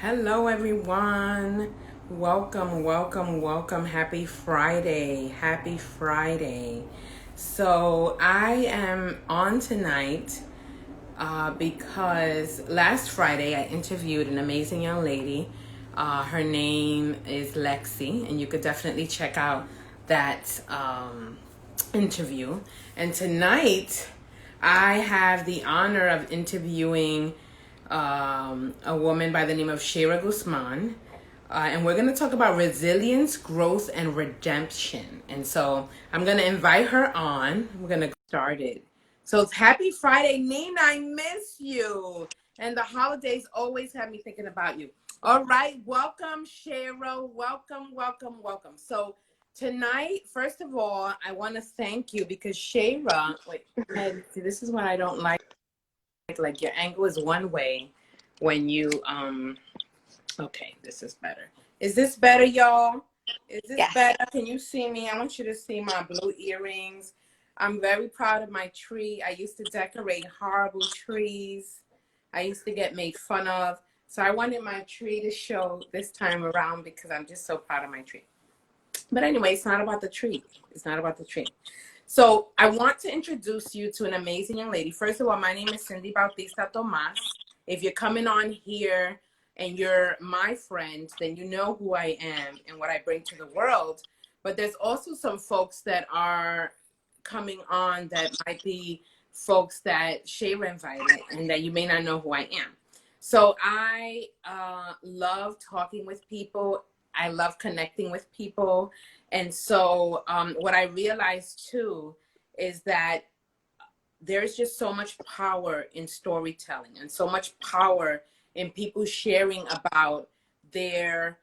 Hello, everyone. Welcome, welcome, welcome. Happy Friday. Happy Friday. So, I am on tonight because last Friday I interviewed an amazing young lady. Her name is Lexi, and you could definitely check out that interview. And tonight I have the honor of interviewing a woman by the name of Sheira Guzman. And we're going to talk about resilience, growth, and redemption. And so I'm going to invite her on. We're going to get started. So it's happy Friday, Nina. I miss you. And the holidays always have me thinking about you. All right. Welcome, Sheira. Welcome, welcome, welcome. So tonight, first of all, I want to thank you because Sheira, wait, and see, this is what I don't like your angle is one way when you okay, this is better. Is this better, y'all? Is this Yes. better? Can you see me? I want you to see my blue earrings. I'm very proud of my tree. I used to decorate horrible trees. I used to get made fun of. So I wanted my tree to show this time around because I'm just so proud of my tree. But anyway, it's not about the tree. It's not about the tree. So I want to introduce you to an amazing young lady. First of all, my name is Cindy Bautista-Thomas. If you're coming on here and you're my friend, then you know who I am and what I bring to the world. But there's also some folks that are coming on that might be folks that Sheira invited and that you may not know who I am. So I love talking with people. I love connecting with people. And so what I realized too is that there's just so much power in storytelling and so much power in people sharing about their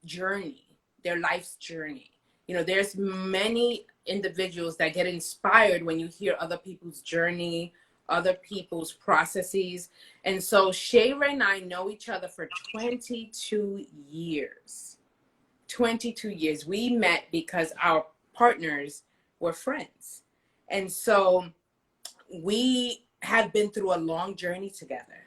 journey, their life's journey. You know, there's many individuals that get inspired when you hear other people's journey, other people's processes. And so Sheira and I know each other for 22 years. 22 years. We met because our partners were friends. And so we have been through a long journey together.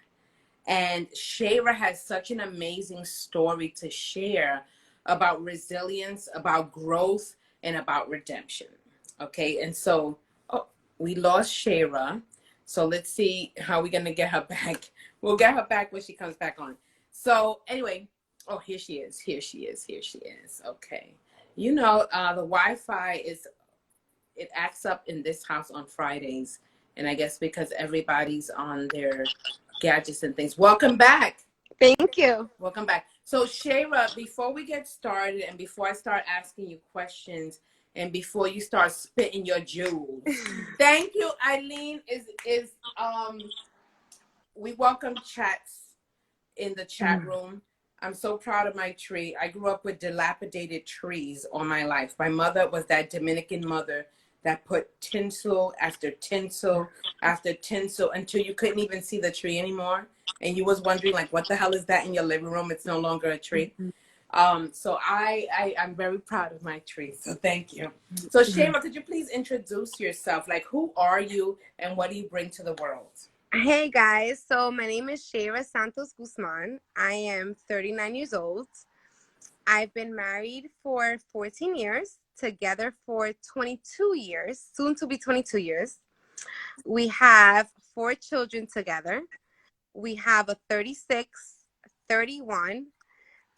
And Sheira has such an amazing story to share about resilience, about growth, and about redemption. Okay, and so we lost Sheira. So let's see how we're gonna get her back. We'll get her back when she comes back on. So anyway, oh, here she is. Here she is. Here she is. Okay. You know, the Wi-Fi it acts up in this house on Fridays. And I guess because everybody's on their gadgets and things. Welcome back. Thank you. Welcome back. So Sheira, before we get started and before I start asking you questions and before you start spitting your jewels, thank you. Eileen is we welcome chats in the chat room. I'm so proud of my tree. I grew up with dilapidated trees all my life. My mother was that Dominican mother that put tinsel after tinsel after tinsel until you couldn't even see the tree anymore. And you was wondering, like, what the hell is that in your living room? It's no longer a tree. So I'm very proud of my tree. So thank you. So Sheira, could you please introduce yourself? Like, who are you and what do you bring to the world? Hey guys, so my name is Sheira Santos Guzman. I am 39 years old. I've been married for 14 years, together for 22 years, soon to be 22 years. We have 4 children together. We have a 36, 31,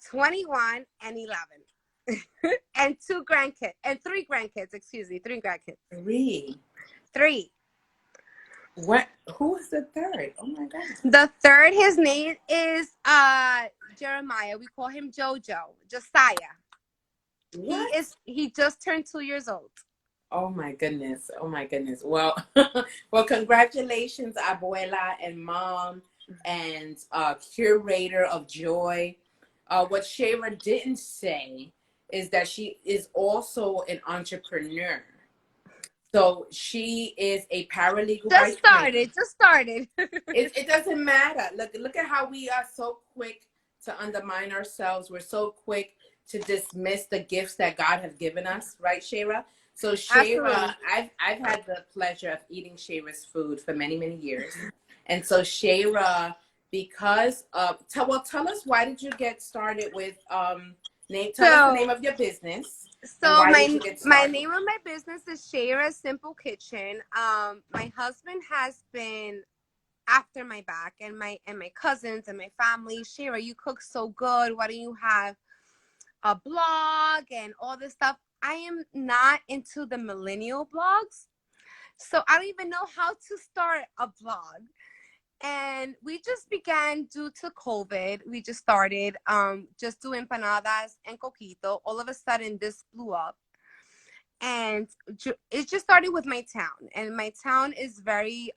21, and 11. And 2 grandkids, and 3 grandkids, excuse me, 3 grandkids. Three. 3. What? Who is the third? Oh my God. The third, his name is Jeremiah. We call him Jojo, Josiah. What? He just turned 2 years old. Oh my goodness. Oh my goodness. Well, well, congratulations, abuela and mom and curator of joy. What Sheira didn't say is that she is also an entrepreneur. So she is a paralegal by trade. Just started. It doesn't matter. Look at how we are so quick to undermine ourselves. We're so quick to dismiss the gifts that God has given us, right, Sheira? So Sheira, I've had the pleasure of eating Sheira's food for many, many years. And so Sheira because tell us, why did you get started with tell us the So name of your business and so why did you my get my started? name of my business is Sheira Simple Kitchen. My husband has been after my back, and my cousins and my family. Sheira, you cook so good. Why don't you have a blog and all this stuff? I am not into the millennial blogs, so I don't even know how to start a blog. And we just began due to COVID. We just started just doing empanadas and coquito. All of a sudden, this blew up, and it just started with my town. And my town is very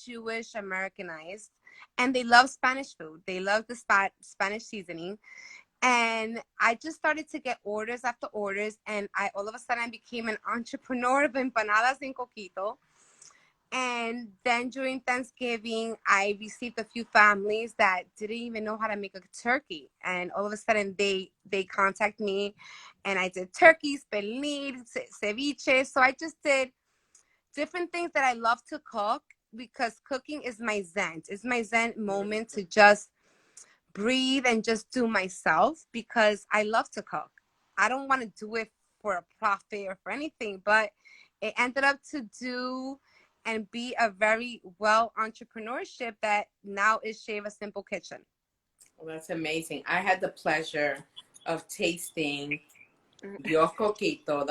Jewish Americanized, and they love Spanish food. They love the Spanish seasoning. And I just started to get orders after orders, and I all of a sudden I became an entrepreneur of empanadas and coquito. And then during Thanksgiving, I received a few families that didn't even know how to make a turkey. And all of a sudden they contact me, and I did turkeys, pernil, ceviche. So I just did different things that I love to cook, because cooking is my zen. It's my zen moment to just breathe and just do myself, because I love to cook. I don't want to do it for a profit or for anything, but it ended up to do and be a very well entrepreneurship that now is Shave a Simple Kitchen. Well, that's amazing. I had the pleasure of tasting your coquito.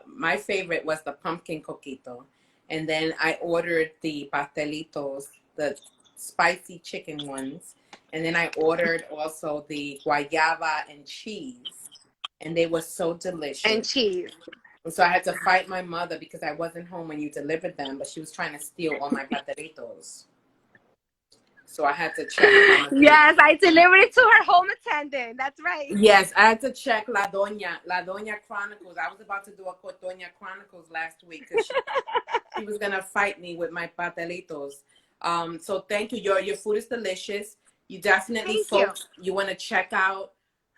My favorite was the pumpkin coquito, and then I ordered the pastelitos, the spicy chicken ones, and then I ordered also the guayaba and cheese, and they were so And delicious. cheese. And so I had to fight my mother because I wasn't home when you delivered them, but she was trying to steal all my pastelitos. So I had to check Mama T. Yes, I delivered it to her home attendant. That's right. Yes, I had to check La Doña Chronicles. I was about to do a Doña Chronicles last week because she was gonna fight me with my pastelitos. So thank you. Your food is delicious. You definitely, Thank you. folks, you want to check out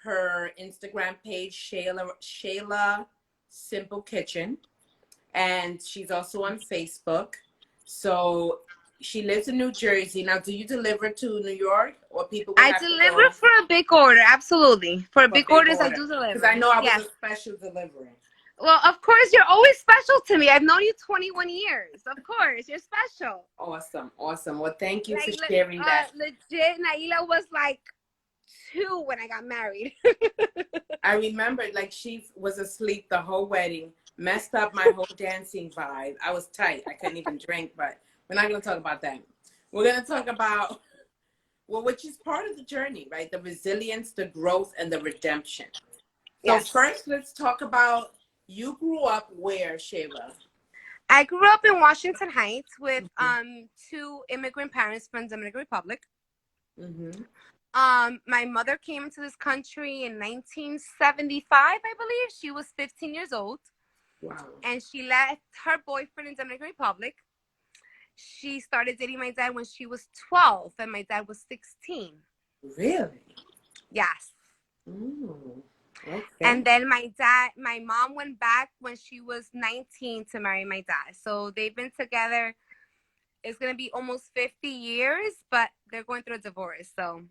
her Instagram page, Shayla Simple Kitchen, and she's also on Facebook. So she lives in New Jersey. Now, do you deliver to New York, or people would I have to deliver go for a big order. Absolutely. For for big big orders, I order? do Because deliver. I know I was Yes. a special delivery. Well, of course, you're always special to me. I've known you 21 years. Of course, you're special. Awesome, awesome. Well, thank you for Like, sharing that. legit, Naila was like 2 when I got married. I remember, like, she was asleep the whole wedding, messed up my whole dancing vibe. I was tight. I couldn't even drink, but we're not going to talk about that. We're going to talk about, well, which is part of the journey, right? The resilience, the growth, and the redemption. So Yes. first, let's talk about, you grew up where, Sheila? I grew up in Washington Heights with 2 immigrant parents from the Dominican Republic. Mm-hmm. My mother came into this country in 1975, I believe. She was 15 years old. Wow. And she left her boyfriend in the Dominican Republic. She started dating my dad when she was 12, and my dad was 16. Really? Yes. Mm, okay. And then my mom went back when she was 19 to marry my dad. So they've been together. It's going to be almost 50 years, but they're going through a divorce. So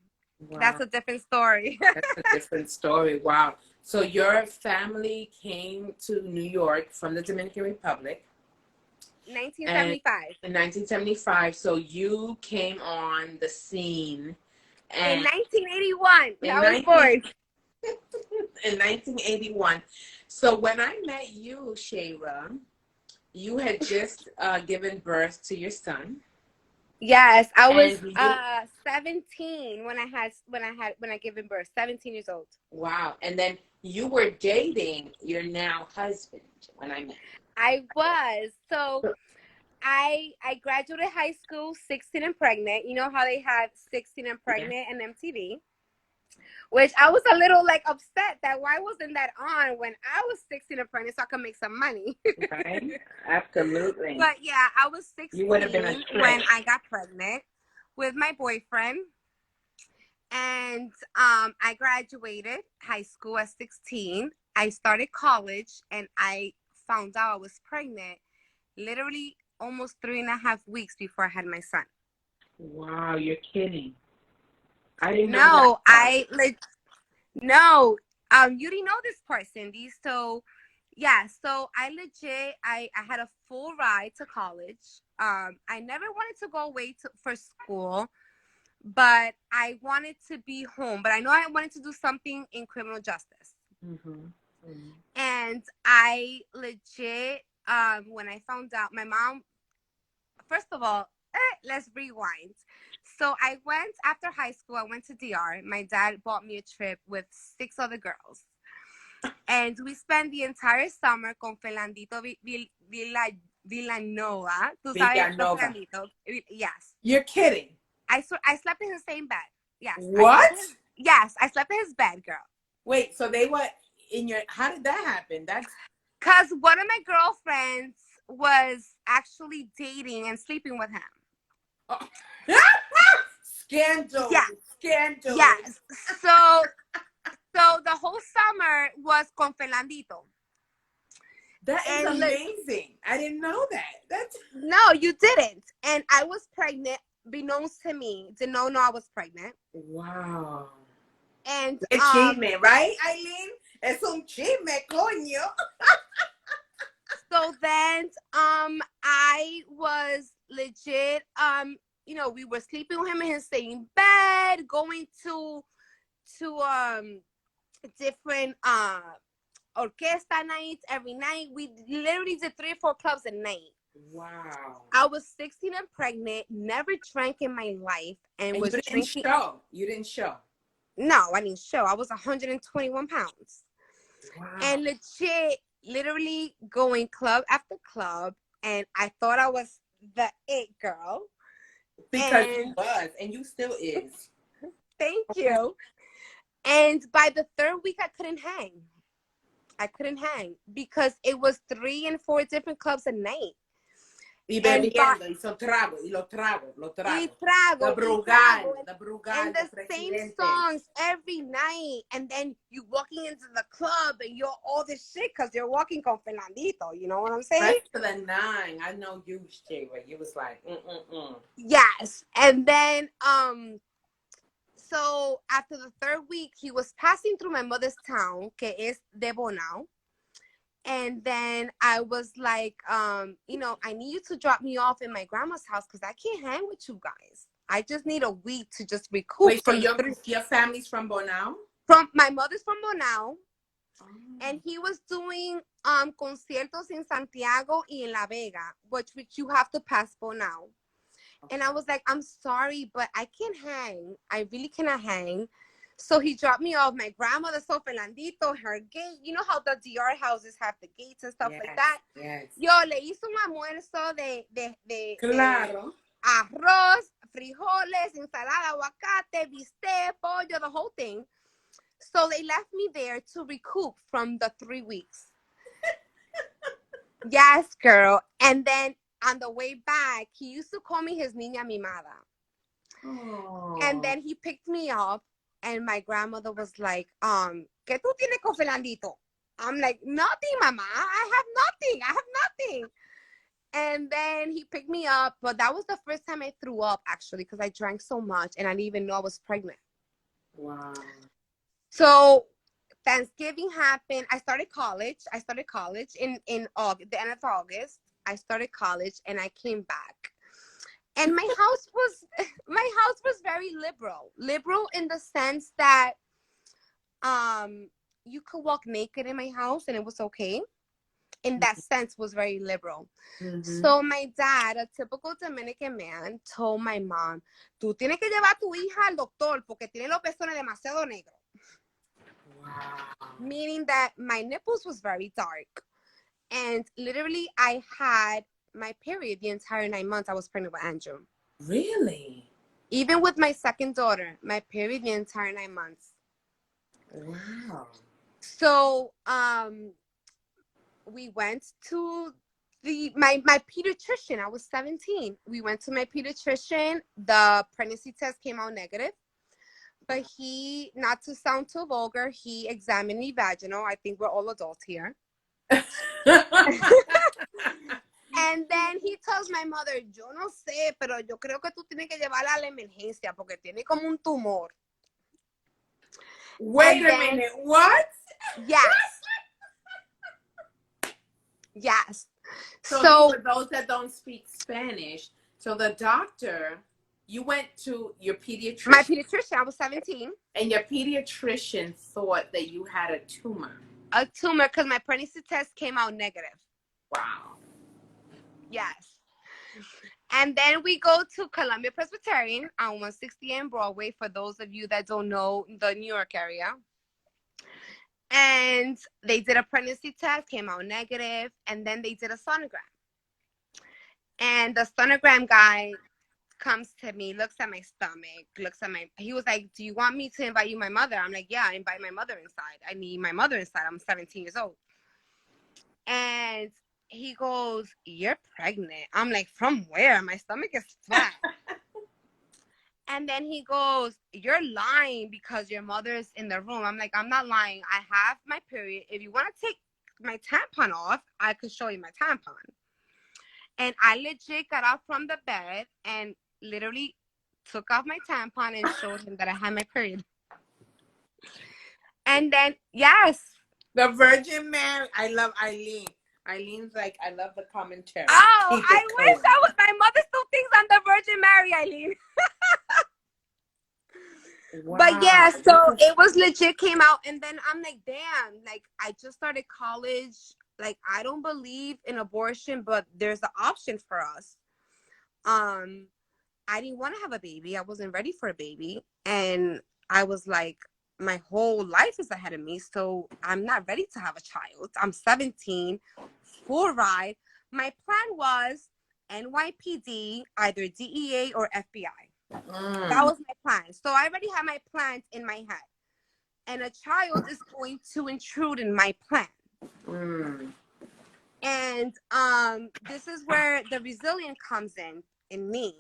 that's Wow. a different story. That's a different story. Wow. So your family came to New York from the Dominican Republic. 1975. In 1975. So you came on the scene. And In 1981, in I was born. in 1981. So when I met you, Sheira, you had just given birth to your son. Yes, I was And you, 17 when I given birth. 17 years old. wow. And then you were dating your now husband when I met you. I was. So I graduated high school 16 and pregnant. You know how they had 16 and pregnant and MTV? Which I was a little like upset that why wasn't that on when I was 16 and pregnant so I could make some money. Right? Absolutely. But yeah, I was 16 You would have been a when trick. I got pregnant with my boyfriend. And I graduated high school at 16. I started college, and I found out I was pregnant literally almost 3.5 weeks before I had my son. Wow, you're kidding. I didn't know that No, part. no. You didn't know this part, Cindy. So, yeah. So I had a full ride to college. I never wanted to go away for school, but I wanted to be home. But I know I wanted to do something in criminal justice. Mm-hmm. Mm-hmm. And I legit, when I found out, my mom, first of all, let's rewind. So I went after high school, I went to DR. My dad bought me a trip with 6 other girls. And we spent the entire summer con Fernandito Villanova. ¿Tú sabes lo Villanova. Fernandito? Yes. You're kidding. I slept in the same bed. Yes. What? I slept in his bed, girl. Wait, so they were in your, how did that happen? That's Because one of my girlfriends was actually dating and sleeping with him. oh. Scandal. Yeah. Scandal. Yes. So the whole summer was con Fernandito. That is amazing. I didn't know that. That's no, you didn't. And I was pregnant. Beknownst to me, did not know I was pregnant. wow. And It's chisme, right, Eileen? Es un chisme, coño. So then I was legit we were sleeping with him in his same bed, going to different orchestra nights every night. We literally did 3 or 4 clubs a night. Wow. I was 16 and pregnant, never drank in my life, and was drinking. You didn't show. No, I didn't show. I was 121 pounds. Wow. And legit, literally going club after club, and I thought I was the it girl. Because you was, and you still is. Thank you. And by the 3rd week, I couldn't hang. Because it was 3 and 4 different clubs a night. Y bebiendo, y son tragos, y los tragos. Y trago, the Brugal, and the same songs every night. And then you walking into the club and you're all this shit because you're walking con Fernandito. You know what I'm saying? Right to the 9. I know you, Sheira. You was like, Yes. And then, so after the 3rd week, he was passing through my mother's town, que es de Bonao. And then I was like, I need you to drop me off in my grandma's house because I can't hang with you guys. I just need a week to just recoup. Wait, so your family's from Bonao? My mother's from Bonao. Oh. And he was doing conciertos in Santiago y en La Vega, which you have to pass Bonao. Okay. And I was like, I'm sorry, but I can't hang. I really cannot hang. So he dropped me off. My grandmother saw Fernandito, her gate. You know how the DR houses have the gates and stuff like that. Yes. Yo le hice un almuerzo de claro. Arroz, frijoles, ensalada, aguacate, bistec, pollo, the whole thing. So they left me there to recoup from the 3 weeks. Yes, girl. And then on the way back, he used to call me his niña mimada. Oh. And then he picked me up. And my grandmother was like, ¿qué tú tienes con Fernandito? I'm like, nothing, mama. I have nothing. And then he picked me up. But that was the first time I threw up, actually, because I drank so much and I didn't even know I was pregnant. Wow. So Thanksgiving happened. I started college in August, the end of August. I started college and I came back. And my house was very liberal in the sense that you could walk naked in my house and it was okay. In that sense, was very liberal. Mm-hmm. So my dad, a typical Dominican man, told my mom, tú tienes que llevar a tu hija al doctor porque tiene los pezones demasiado negros. Wow. Meaning that my nipples was very dark. And literally I had my period the entire 9 months I was pregnant with Andrew. Really? Even with my second daughter, my period the entire 9 months. Wow. So we went to my pediatrician. I was 17. We went to my pediatrician. The pregnancy test came out negative. But he, not to sound too vulgar, he examined me vaginal. I think we're all adults here. And then he tells my mother, yo no sé, pero yo creo que tú tienes que llevarla a la emergencia porque tiene como un tumor. Wait a minute, what? Yes. Yes. So for those that don't speak Spanish, so the doctor, you went to your pediatrician. My pediatrician, I was 17. And your pediatrician thought that you had a tumor. A tumor because my pregnancy test came out negative. Wow. Yes. And then we go to Columbia Presbyterian on 160 and Broadway, for those of you that don't know the New York area. And they did a pregnancy test, came out negative, and then they did a sonogram. And the sonogram guy comes to me, looks at my stomach, he was like, do you want me to invite you my mother? I'm like, yeah, invite my mother inside. I need my mother inside. I'm 17 years old. And he goes, you're pregnant. I'm like, from where? My stomach is flat. And then he goes, you're lying because your mother's in the room. I'm like, I'm not lying. I have my period. If you want to take my tampon off, I could show you my tampon. And I legit got up from the bed and literally took off my tampon and showed him that I had my period. And then, yes. The Virgin Mary. I love Eileen. Eileen's like, I love the commentary. Oh, I wish I was. My mother still thinks I'm the Virgin Mary, Eileen. Wow. But yeah, so it was legit came out. And then I'm like, damn, like I just started college. Like, I don't believe in abortion, but there's an option for us. I didn't want to have a baby. I wasn't ready for a baby. And I was like, my whole life is ahead of me. So I'm not ready to have a child. I'm 17, full ride. My plan was NYPD, either DEA or FBI. That was my plan. So I already had my plans in my head. And a child is going to intrude in my plan. And this is where the resilient comes in me,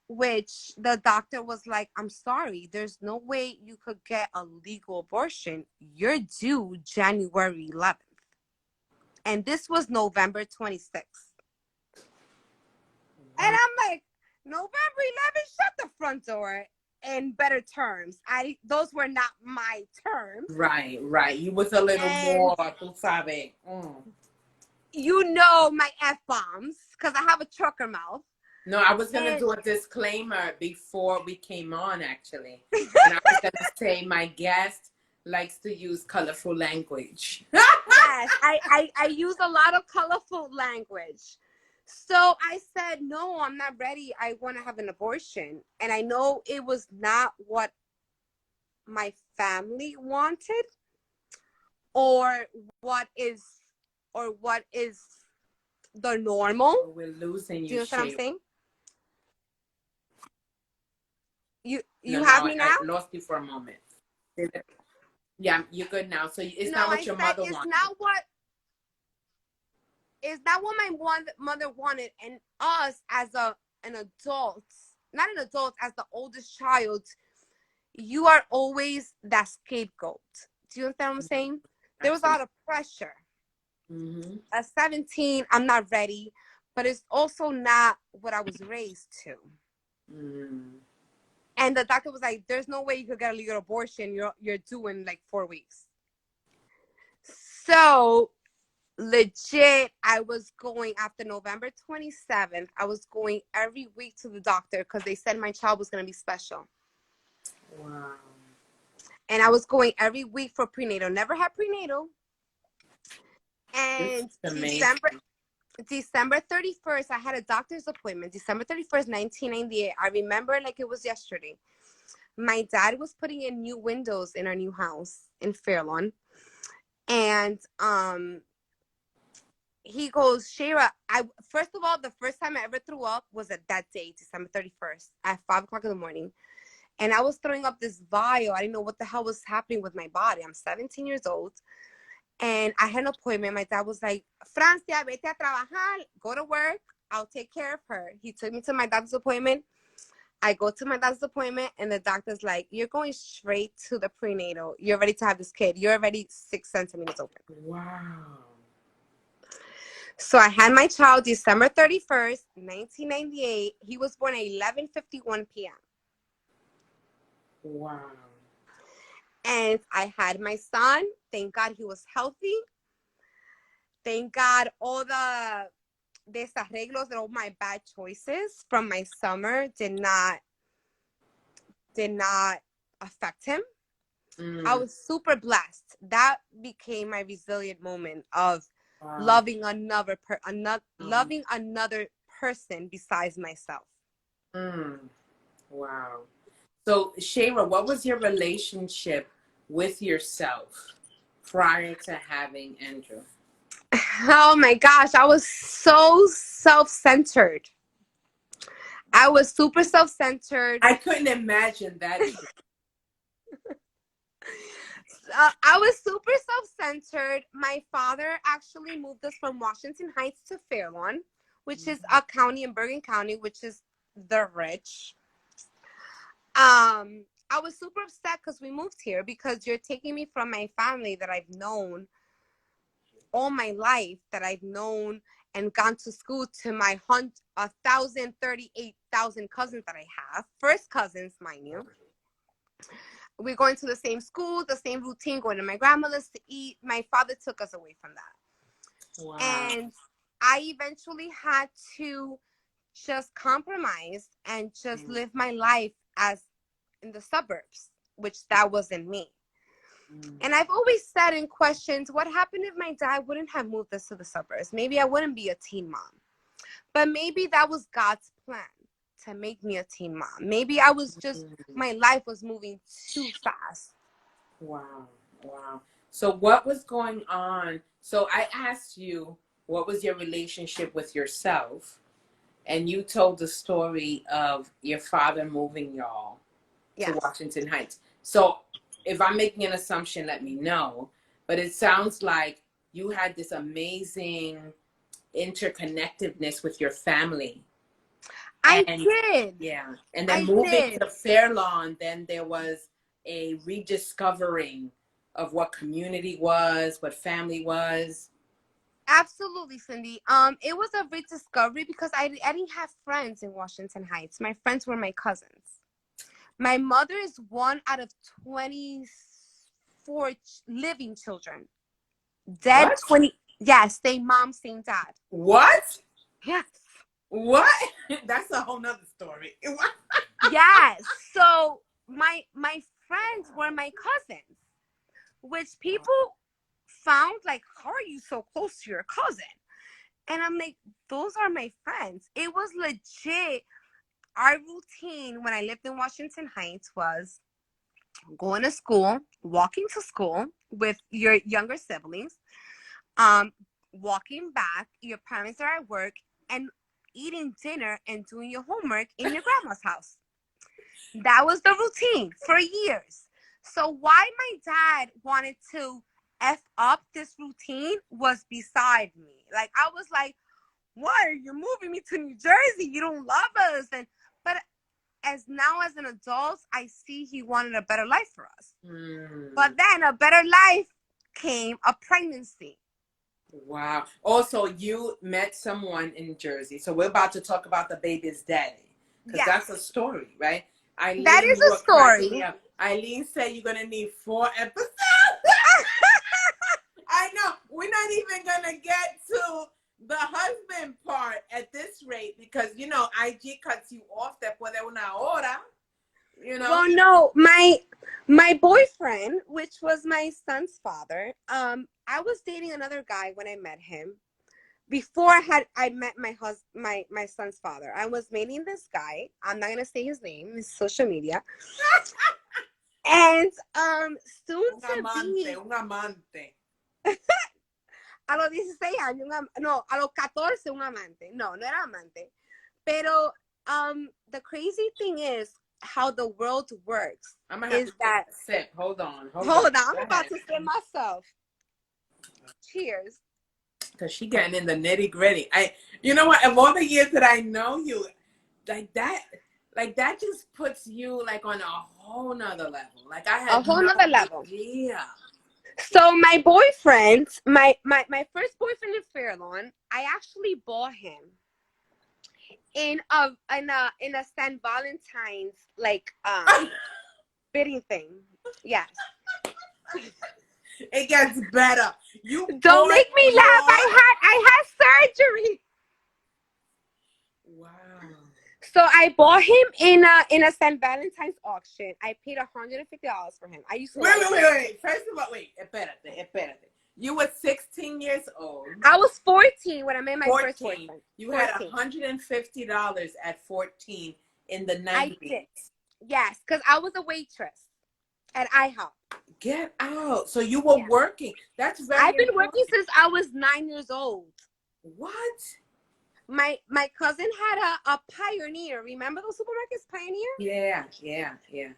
which the doctor was like, I'm sorry, there's no way you could get a legal abortion. You're due January 11th. And this was November 26th. And I'm like, November 11th, shut the front door. In better terms. Those were not my terms. Right. You was a little more, tú sabes. You know my F-bombs, because I have a trucker mouth. No, I was going to do a disclaimer before we came on, actually. And I was going to say my guest likes to use colorful language. Yes, I use a lot of colorful language. So I said, no, I'm not ready. I want to have an abortion. And I know it was not what my family wanted or what is the normal. We're losing you. Do you know what I'm saying? You no, have me now? I lost you for a moment. Yeah, you're good now. So it's not what your mother wanted. It's not what my mother wanted. And us as an adult, not an adult, as the oldest child, you are always that scapegoat. Do you understand what I'm saying? There was a lot of pressure. At 17, I'm not ready, but it's also not what I was raised to. And the doctor was like, there's no way you could get a legal abortion. You're due in like 4 weeks. So legit, I was going after November 27th. I was going every week to the doctor because they said my child was going to be special. Wow. And I was going every week for prenatal. Never had prenatal. And December 31st, I had a doctor's appointment. December 31st, 1998. I remember like it was yesterday. My dad was putting in new windows in our new house in Fairlawn. And he goes, Sheira, first of all, the first time I ever threw up was at that day, December 31st, at 5 o'clock in the morning. And I was throwing up this vial. I didn't know what the hell was happening with my body. I'm 17 years old. And I had an appointment. My dad was like, Francia, vete a trabajar. Go to work. I'll take care of her. He took me to my doctor's appointment. I go to my doctor's appointment, and the doctor's like, you're going straight to the prenatal. You're ready to have this kid. You're already 6 centimeters open. Wow. So I had my child December 31st, 1998. He was born at 11:51 p.m. Wow. And I had my son. Thank God he was healthy. Thank God all the desarreglos and all my bad choices from my summer did not affect him. I was super blessed. That became my resilient moment of loving another person besides myself. Wow. So, Sheira, what was your relationship with yourself prior to having Andrew? Oh my gosh, I was so self-centered. I was super self-centered. I couldn't imagine that. I was super self-centered. My father actually moved us from Washington Heights to Fairlawn, which is a county in Bergen County, which is the rich. I was super upset because we moved here, because you're taking me from my family that I've known all my life, that I've known and gone to school, to my 1,038,000 cousins that I have. First cousins, mind you. We're going to the same school, the same routine, going to my grandmother's to eat. My father took us away from that. Wow. And I eventually had to just compromise and just live my life as in the suburbs, which that wasn't me. And I've always said in questions, what happened if my dad wouldn't have moved us to the suburbs? Maybe I wouldn't be a teen mom. But maybe that was God's plan, to make me a teen mom. Maybe I was just, my life was moving too fast. Wow. Wow. So what was going on? So I asked you, what was your relationship with yourself? And you told the story of your father moving y'all to Washington Heights. So if I'm making an assumption, let me know. But it sounds like you had this amazing interconnectedness with your family. I did. Yeah. And then moving to Fairlawn, then there was a rediscovering of what community was, what family was. Absolutely, Cindy. It was a rediscovery because I didn't have friends in Washington Heights. My friends were my cousins. My mother is one out of 24 living children. Dead What? 20. Yes, same mom, same dad. What? Yes. What? That's a whole nother story. Yes. So my friends were my cousins, which people found like, how are you so close to your cousin? And I'm like, those are my friends. It was legit. Our routine when I lived in Washington Heights was going to school, walking to school with your younger siblings, walking back, your parents are at work, and eating dinner and doing your homework in your grandma's house. That was the routine for years. So why my dad wanted to F up this routine was beside me. Like, I was like, why are you moving me to New Jersey? You don't love us. But as an adult, I see he wanted a better life for us. But then a better life came a pregnancy. Wow. Also, you met someone in Jersey. So we're about to talk about the baby's daddy. Because that's a story, right? Eileen, that is a story. Eileen said you're going to need 4 episodes. I know. We're not even going to get to the husband part at this rate because, you know, IG cuts you off después de una hora. You know? Well, no, my boyfriend, which was my son's father, I was dating another guy when I met him. Before I met my son's father, I was meeting this guy. I'm not gonna say his name. It's social media. And soon un amante. A los 16 años, no, a los 14 un amante. No era amante. Pero the crazy thing is how the world works. I'm gonna have to take a sip. Hold on. I'm about to sip myself. Cheers. Because she getting in the nitty gritty. You know what? Of all the years that I know you, like that just puts you like on a whole nother level. Like I had a whole nother level. Yeah. So my boyfriend, my first boyfriend in Fairlawn, I actually bought him in a St. Valentine's like bidding thing. Yes. It gets better. You Don't bought make me your... laugh. I had surgery. Wow. So I bought him in a St. Valentine's auction. I paid $150 for him. I used to Wait. First of all, wait. Espérate. You were 16 years old. I was 14 when I met my 14. first boyfriend. You had $150 at 14 in the 90s. I did. Yes, because I was a waitress at IHOP. Get out. So you were working. That's very I've been important. working since I was 9 years old. What? My cousin had a Pioneer. Remember those supermarkets, Pioneer? Yeah.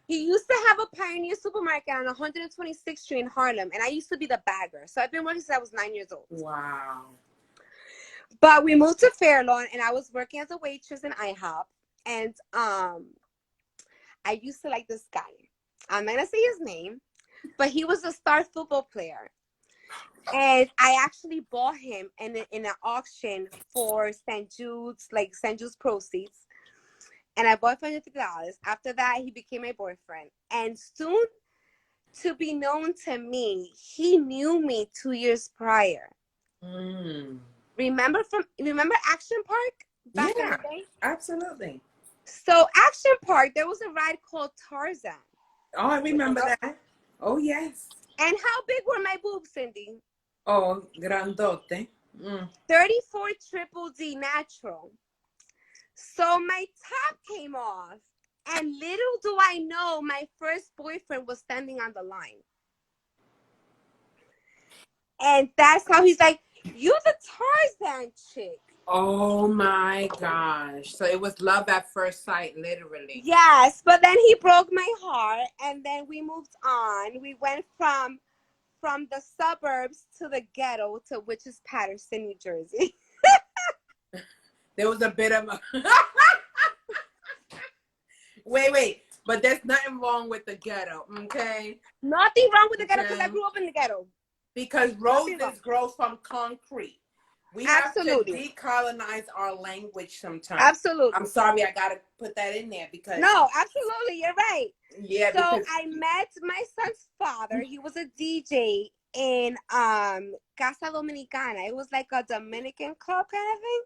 He used to have a Pioneer supermarket on 126th Street in Harlem, and I used to be the bagger. So I've been working since I was 9 years old. Wow. But we moved to Fairlawn, and I was working as a waitress in IHOP. And I used to like this guy. I'm not gonna say his name, but he was a star football player. And I actually bought him in an auction for St. Jude's proceeds. And I bought $150. After that, he became my boyfriend. And soon to be known to me, he knew me 2 years prior. Remember Action Park back in the day? Absolutely. So Action Park, there was a ride called Tarzan. Oh, I remember that. Oh, yes. And how big were my boobs, Cindy? Oh, grandote. 34 triple D natural. So my top came off, and little do I know, my first boyfriend was standing on the line. And that's how he's like, "You the Tarzan chick." Oh my gosh. So it was love at first sight, literally. Yes, but then he broke my heart, and then we moved on. We went from the suburbs to the ghetto, to which is Patterson, New Jersey. There was a bit of a... Wait. But there's nothing wrong with the ghetto, okay? Nothing wrong with the ghetto, because I grew up in the ghetto. Because roses grow from concrete. We have to decolonize our language sometimes. Absolutely. I'm sorry, I gotta put that in there because... No, absolutely, you're right. Yeah. So I met my son's father. He was a DJ in Casa Dominicana. It was like a Dominican club kind of thing.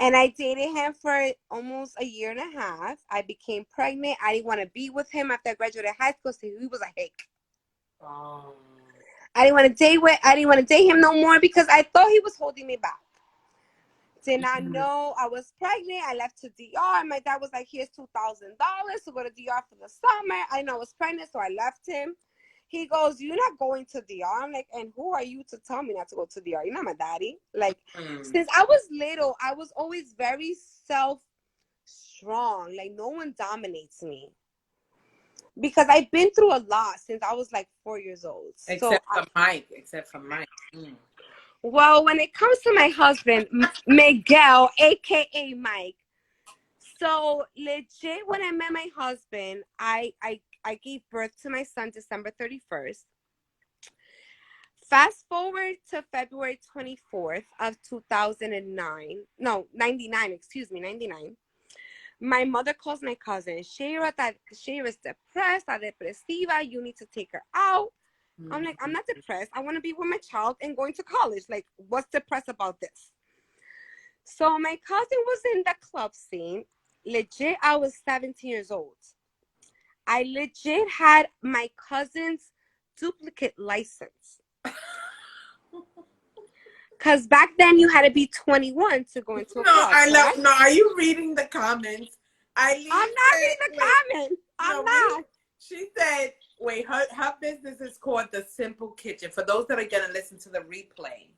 And I dated him for almost a year and a half. I became pregnant. I didn't want to be with him after I graduated high school, so he was a hick. Oh. I didn't want to date him no more because I thought he was holding me back. Did not know I was pregnant. I left to DR. My dad was like, "Here's $2,000 to go to DR for the summer." I know I was pregnant, so I left him. He goes, "You're not going to DR." I'm like, "And who are you to tell me not to go to DR? You're not my daddy." Like, since I was little, I was always very self-strong. Like, no one dominates me. Because I've been through a lot since I was like 4 years old. Except for Mike. Well, when it comes to my husband, Miguel, a.k.a. Mike. So, legit, when I met my husband, I gave birth to my son December 31st. Fast forward to February 24th of 2009. No, 99, excuse me, 99. My mother calls my cousin, Sheira is depressed, depresiva, you need to take her out. I'm like, I'm not depressed. I want to be with my child and going to college. Like, what's depressed about this? So my cousin was in the club scene. Legit, I was 17 years old. I legit had my cousin's duplicate license. Because back then you had to be 21 to go into a club. No, are you reading the comments? I'm not reading the comments. I'm not. She said, wait, her business is called The Simple Kitchen. For those that are going to listen to the replay,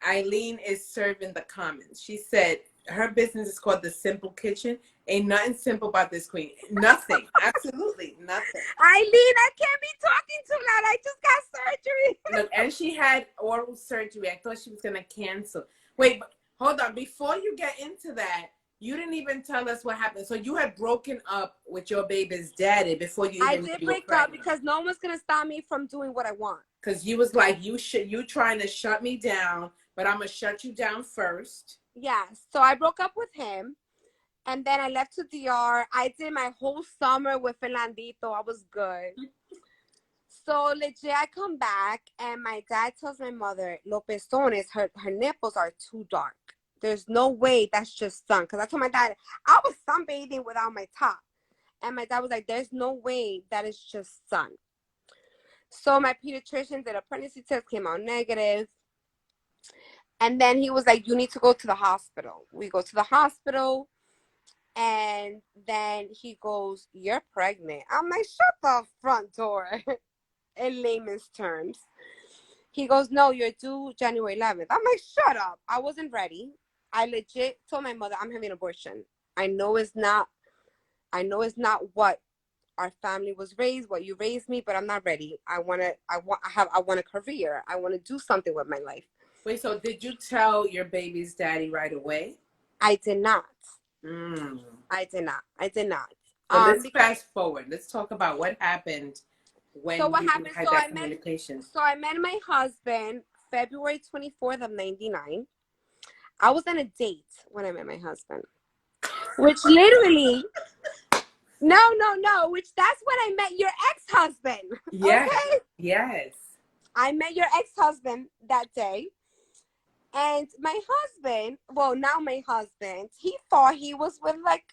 Eileen is serving the comments. She said her business is called The Simple Kitchen. Ain't nothing simple about this queen. Nothing. Absolutely nothing. Eileen, I can't be talking too loud. I just got surgery. Look, and she had oral surgery. I thought she was going to cancel. Wait, but hold on. Before you get into that, You didn't even tell us what happened. So you had broken up with your baby's daddy before you I even knew did you were break up pregnant. because no one's gonna stop me from doing what I want. Because you was like, you trying to shut me down, but I'm gonna shut you down first. Yeah. So I broke up with him. And then I left to DR. I did my whole summer with Fernandito. I was good. So legit, I come back and my dad tells my mother, "Los pezones, her nipples are too dark. There's no way that's just sun." Because I told my dad I was sunbathing without my top, and my dad was like, "There's no way that is just sun." So my pediatrician did a pregnancy test, came out negative, and then he was like, "You need to go to the hospital." We go to the hospital. And then he goes, "You're pregnant." I'm like, "Shut the front door." In layman's terms. He goes, "No, you're due January 11th. I'm like, "Shut up." I wasn't ready. I legit told my mother, "I'm having an abortion. I know it's not what our family was raised, what you raised me, but I'm not ready. I want a career. I want to do something with my life." Wait, so did you tell your baby's daddy right away? I did not. Mm. I did not. I did not. So let's Because fast forward. Let's talk about what happened so when what you happened? had that communication. So I met my husband February 24th of 99. I was on a date when I met my husband, which literally, no, which that's when I met your ex-husband. Yes, Okay, yes. I met your ex-husband that day, and my husband, well, now my husband, he thought he was with like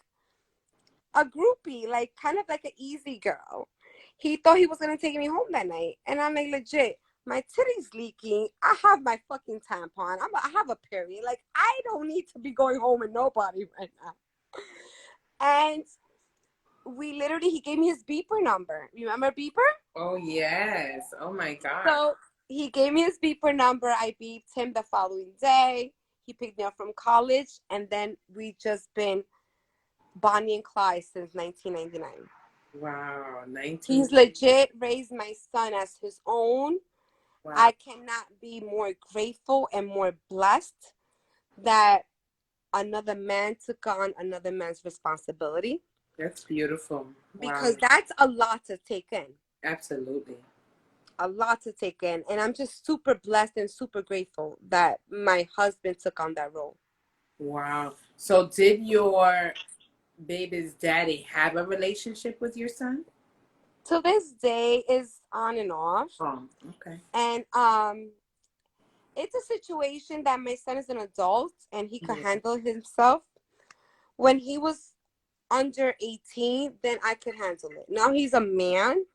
a groupie, like kind of like an easy girl. He thought he was gonna take me home that night, and I'm like, legit, my titty's leaking. I have my fucking tampon. I have a period. Like, I don't need to be going home with nobody right now. And he gave me his beeper number. You remember beeper? Oh, yes. Oh, my God. So he gave me his beeper number. I beeped him the following day. He picked me up from college, and then we just been Bonnie and Clyde since 1999. Wow, 19. He's legit raised my son as his own. Wow. I cannot be more grateful and more blessed that another man took on another man's responsibility. That's beautiful. Because Wow. that's a lot to take in. Absolutely. A lot to take in. And I'm just super blessed and super grateful that my husband took on that role. Wow. So did your baby's daddy have a relationship with your son? To this day is on and off. Oh, okay. And it's a situation that my son is an adult and he could handle himself. When he was under 18, then I could handle it. Now he's a man.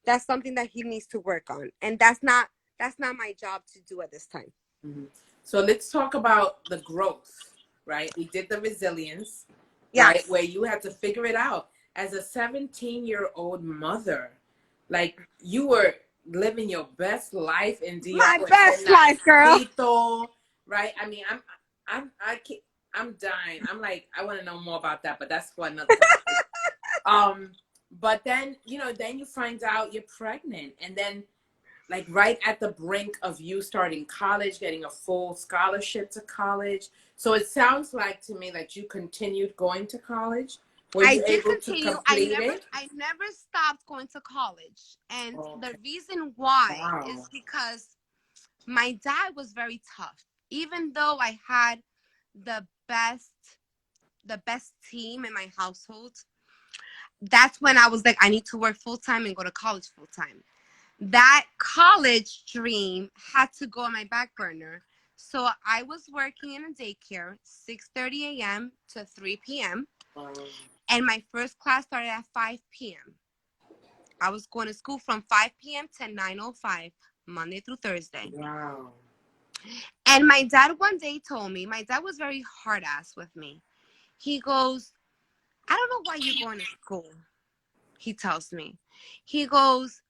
That's something that he needs to work on. And that's not my job to do at this time. Mm-hmm. So let's talk about the growth, right? We did the resilience, Yes. right? Where you had to figure it out. As a 17-year-old mother, like you were living your best life in DR. My best life, girl. Coquito, right? I mean, I'm dying. I'm like, I want to know more about that, but that's for another topic. But then, then you find out you're pregnant, and then like right at the brink of you starting college, getting a full scholarship to college. So it sounds like to me that you continued going to college. Were you able to complete it? I never stopped going to college. And the reason why is because my dad was very tough. Even though I had the best team in my household, that's when I was like, I need to work full time and go to college full time. That college dream had to go on my back burner. So I was working in a daycare, 6:30 a.m. to 3 p.m. And my first class started at 5 p.m. I was going to school from 5 p.m. to 9:05, Monday through Thursday. Wow. And my dad one day told me, my dad was very hard ass with me. He goes, "I don't know why you're going to school." He tells me. He goes,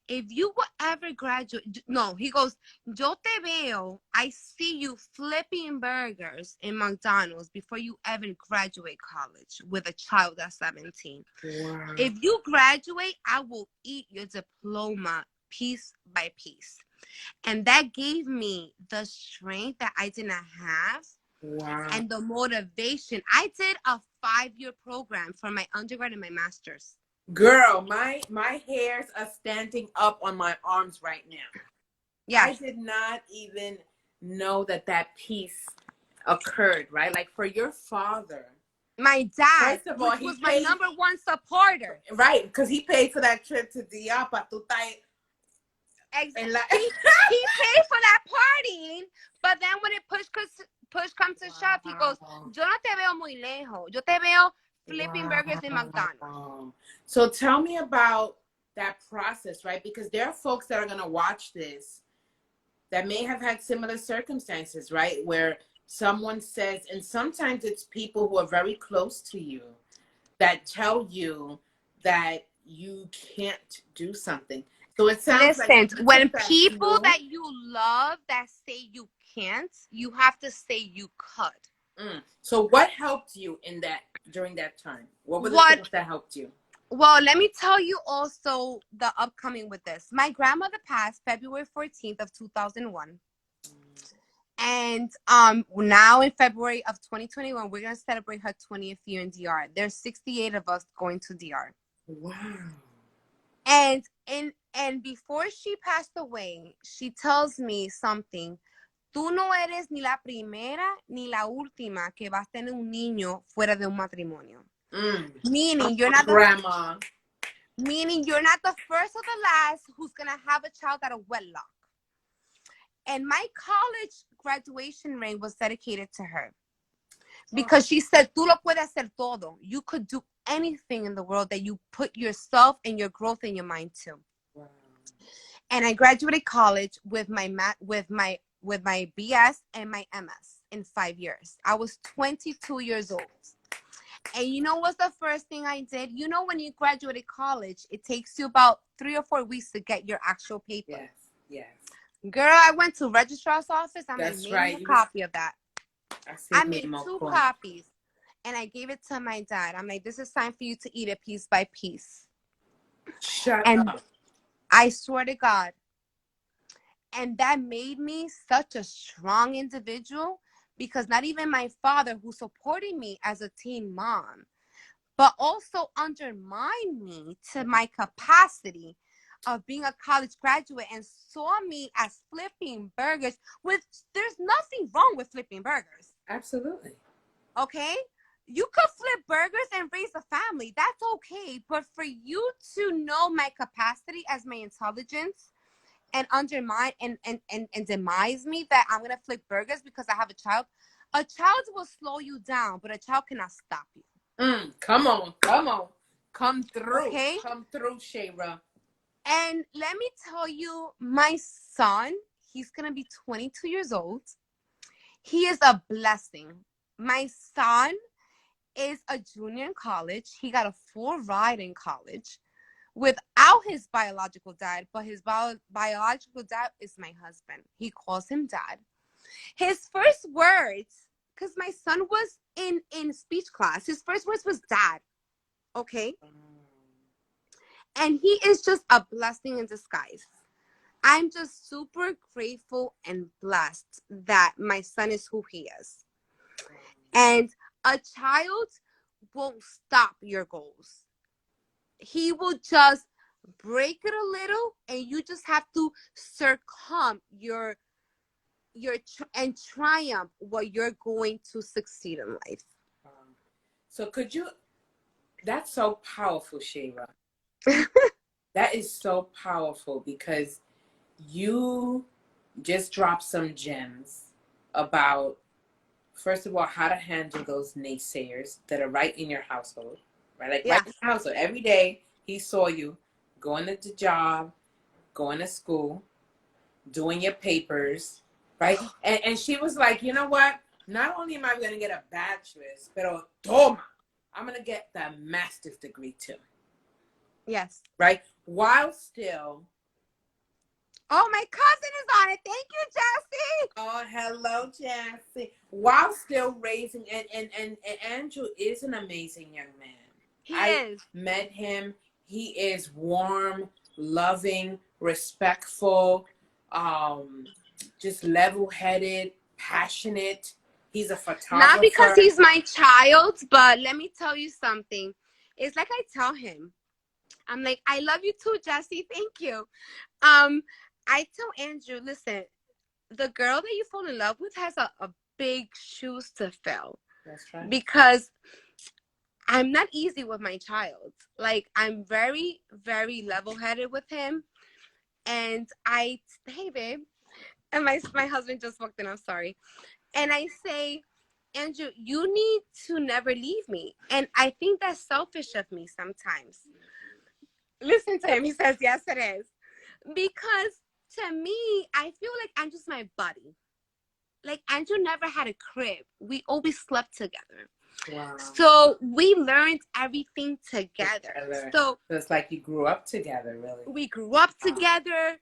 "If you will ever graduate," no, he goes, "Yo te veo, I see you flipping burgers in McDonald's before you even graduate college with a child at 17. Wow. If you graduate, I will eat your diploma piece by piece." And that gave me the strength that I did not have Wow. and the motivation. I did a 5-year program for my undergrad and my master's. Girl, my hairs are standing up on my arms right now. Yes. I did not even know that piece occurred, right? Like for your father. My dad, First of all, which he was my paid, #1 supporter. right? Because he paid for that trip to DR. He paid for that partying, but then when it push comes to shove, he goes, yo no te veo muy lejos. Yo te veo flipping burgers in McDonald's. So tell me about that process, right? Because there are folks that are going to watch this that may have had similar circumstances, right? Where someone says, and sometimes it's people who are very close to you that tell you that you can't do something. So it sounds like when people that you love that say you can't, you have to say you could. So what helped you in that during that time? What were the things that helped you? Well, let me tell you also the upcoming with this. My grandmother passed February 14th of 2001. And now in February of 2021, we're going to celebrate her 20th year in DR. There's 68 of us going to DR. Wow. And before she passed away, she tells me something. Tú no eres ni la primera ni la última que vas a tener un niño fuera de un matrimonio. Meaning you're not grandma. Meaning you're not the first or the last who's gonna have a child out of wedlock. And my college graduation ring was dedicated to her because she said, "Tú lo puedes hacer todo. You could do anything in the world that you put yourself and your growth in your mind to." Wow. And I graduated college with my BS and my MS in 5 years. I was 22 years old. And you know what's the first thing I did? You know, when you graduated college, it takes you about 3 or 4 weeks to get your actual paper. Yes, yes. Girl, I went to registrar's office. I made a copy of that. I made 2 copies. And I gave it to my dad. I'm like, this is time for you to eat it piece by piece. Shut up. I swear to God. And that made me such a strong individual, because not even my father, who supported me as a teen mom, but also undermined me to my capacity of being a college graduate and saw me as flipping burgers. There's nothing wrong with flipping burgers. Absolutely. Okay? You could flip burgers and raise a family. That's okay. But for you to know my capacity as my intelligence and undermine and demise me that I'm going to flip burgers because I have a child will slow you down, but a child cannot stop you. Come on. Come through. Okay? Come through, Sheira. And let me tell you, my son, he's going to be 22 years old. He is a blessing. My son is a junior in college. He got a full ride in college without his biological dad, but his biological dad is my husband. He calls him dad. His first words, because my son was in speech class, his first words was dad. Okay? And he is just a blessing in disguise. I'm just super grateful and blessed that my son is who he is. And a child won't stop your goals. He will just break it a little, and you just have to succumb and triumph what you're going to succeed in life. So that's so powerful, Sheira. That is so powerful, because you just dropped some gems about, first of all, how to handle those naysayers that are right in your household, right? Like right in your household. Every day he saw you going to the job, going to school, doing your papers, right? And she was like, you know what? Not only am I going to get a bachelor's, pero toma, I'm going to get the master's degree too. Yes. Right? While still... Oh, my cousin is on it. Thank you, Jessie. Oh, hello, Jessie. While still raising, and Andrew is an amazing young man. He is. Met him. He is warm, loving, respectful, just level-headed, passionate. He's a Not because photographer. he's my child, but let me tell you something. It's like I tell him, I'm like, I love you too, Jesse. Thank you. I tell Andrew, listen, the girl that you fall in love with has a big shoes to fill. That's right. Because I'm not easy with my child. Like, I'm very, very level-headed with him. And hey, babe. And my husband just walked in. I'm sorry. And I say, Andrew, you need to never leave me. And I think that's selfish of me sometimes. Listen to him. He says, yes, it is. Because to me, I feel like Andrew's my buddy. Like, Andrew never had a crib. We always slept together. Wow. So we learned everything together. So it's like you grew up together, really. We grew up together.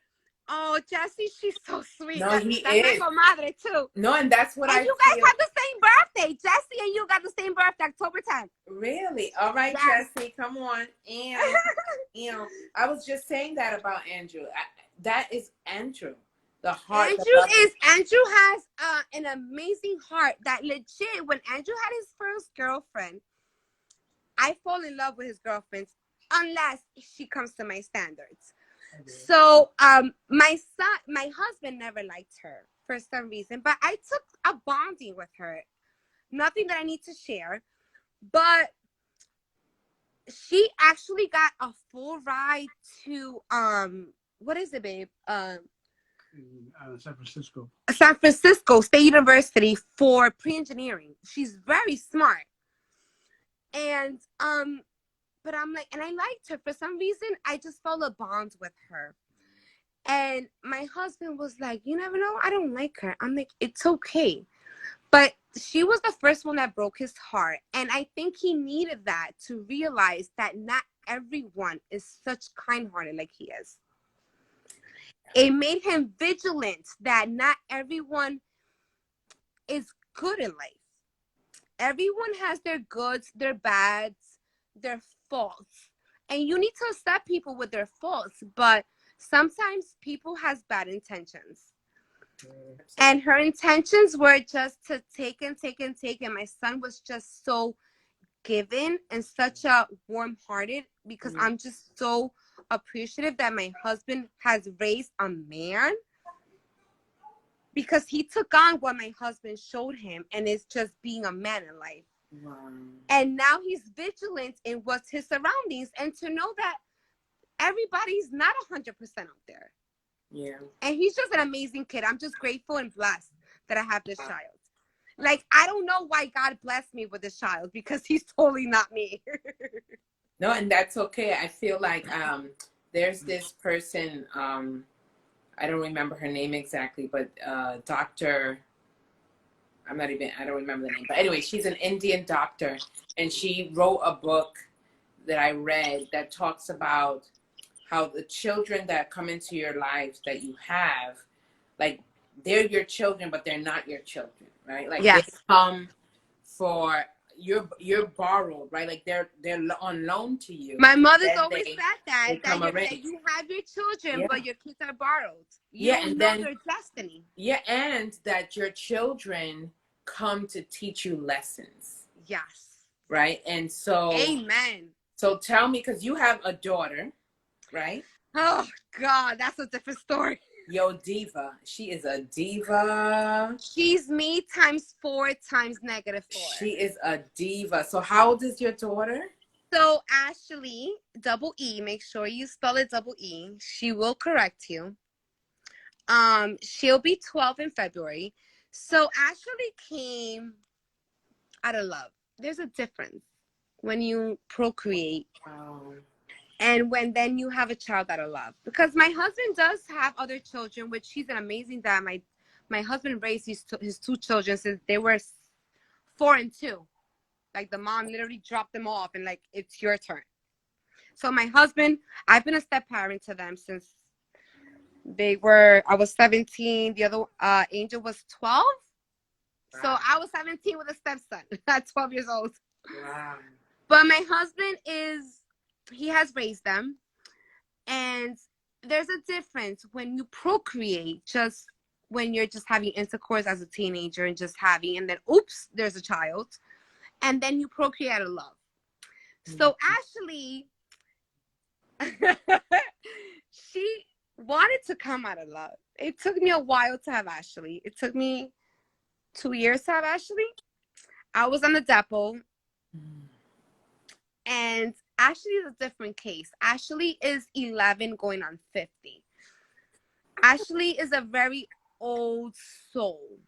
Oh, Jesse, she's so sweet. No, That's my comadre too. No, and that's what and I you guys have the same birthday. Jesse and you got the same birthday, October 10th. Really? All right, yes. Jesse, come on. And, I was just saying that about Andrew. That is Andrew. The heart. Andrew has an amazing heart that legit, when Andrew had his first girlfriend, I fall in love with his girlfriends unless she comes to my standards. Okay. So my husband never liked her for some reason, but I took a bonding with her. Nothing that I need to share, but she actually got a full ride to what is it, babe? San Francisco State University for pre-engineering. She's very smart. And but I'm like, and I liked her for some reason. I just felt a bond with her. And my husband was like, you never know, I don't like her. I'm like, it's okay. But she was the first one that broke his heart. And I think he needed that to realize that not everyone is such kind-hearted like he is. It made him vigilant that not everyone is good in life. Everyone has their goods, their bads, their faults. And you need to accept people with their faults. But sometimes people has bad intentions. And her intentions were just to take and take and take. And my son was just so given and such a warm-hearted, because I'm just so appreciative that my husband has raised a man, because he took on what my husband showed him and is just being a man in life. Wow. And now he's vigilant in what's his surroundings, and to know that everybody's not 100% out there. Yeah. And he's just an amazing kid. I'm just grateful and blessed that I have this child. Like, I don't know why God blessed me with this child, because he's totally not me. No, and that's okay. I feel like there's this person, I don't remember her name exactly, but Dr. I don't remember the name. But anyway, she's an Indian doctor, and she wrote a book that I read that talks about how the children that come into your lives that you have, like, they're your children, but they're not your children, right? Like, yes. They come for you're borrowed, right? Like, they're on loan to you. My mother's always said that you have your children, yeah. But your kids are borrowed. You don't know their destiny. Yeah, and that your children come to teach you lessons. Yes. Right? And so, amen. So tell me, because you have a daughter, right? Oh, God, that's a different story. Yo, diva. She is a diva. She's me times 4 times -4. She is a diva. So how old is your daughter? So Ashley, double E. Make sure you spell it double E. She will correct you. She'll be 12 in February. So Ashley came out of love. There's a difference when you procreate. And when then you have a child out of love. Because my husband does have other children, which he's an amazing dad. My husband raised his 2 children since they were 4 and 2. Like, the mom literally dropped them off and, like, it's your turn. So my husband, I've been a step-parent to them since I was 17. The other, Angel was 12. Wow. So I was 17 with a stepson at 12 years old. Wow. But my husband he has raised them, and there's a difference when you procreate just when you're just having intercourse as a teenager and just having, and then oops, there's a child, and then you procreate out of love. So Ashley, she wanted to come out of love. It took me a while to have Ashley. It took me 2 years to have Ashley. I was on the depot, and Ashley is a different case. Ashley is 11 going on 50. Ashley is a very old soul,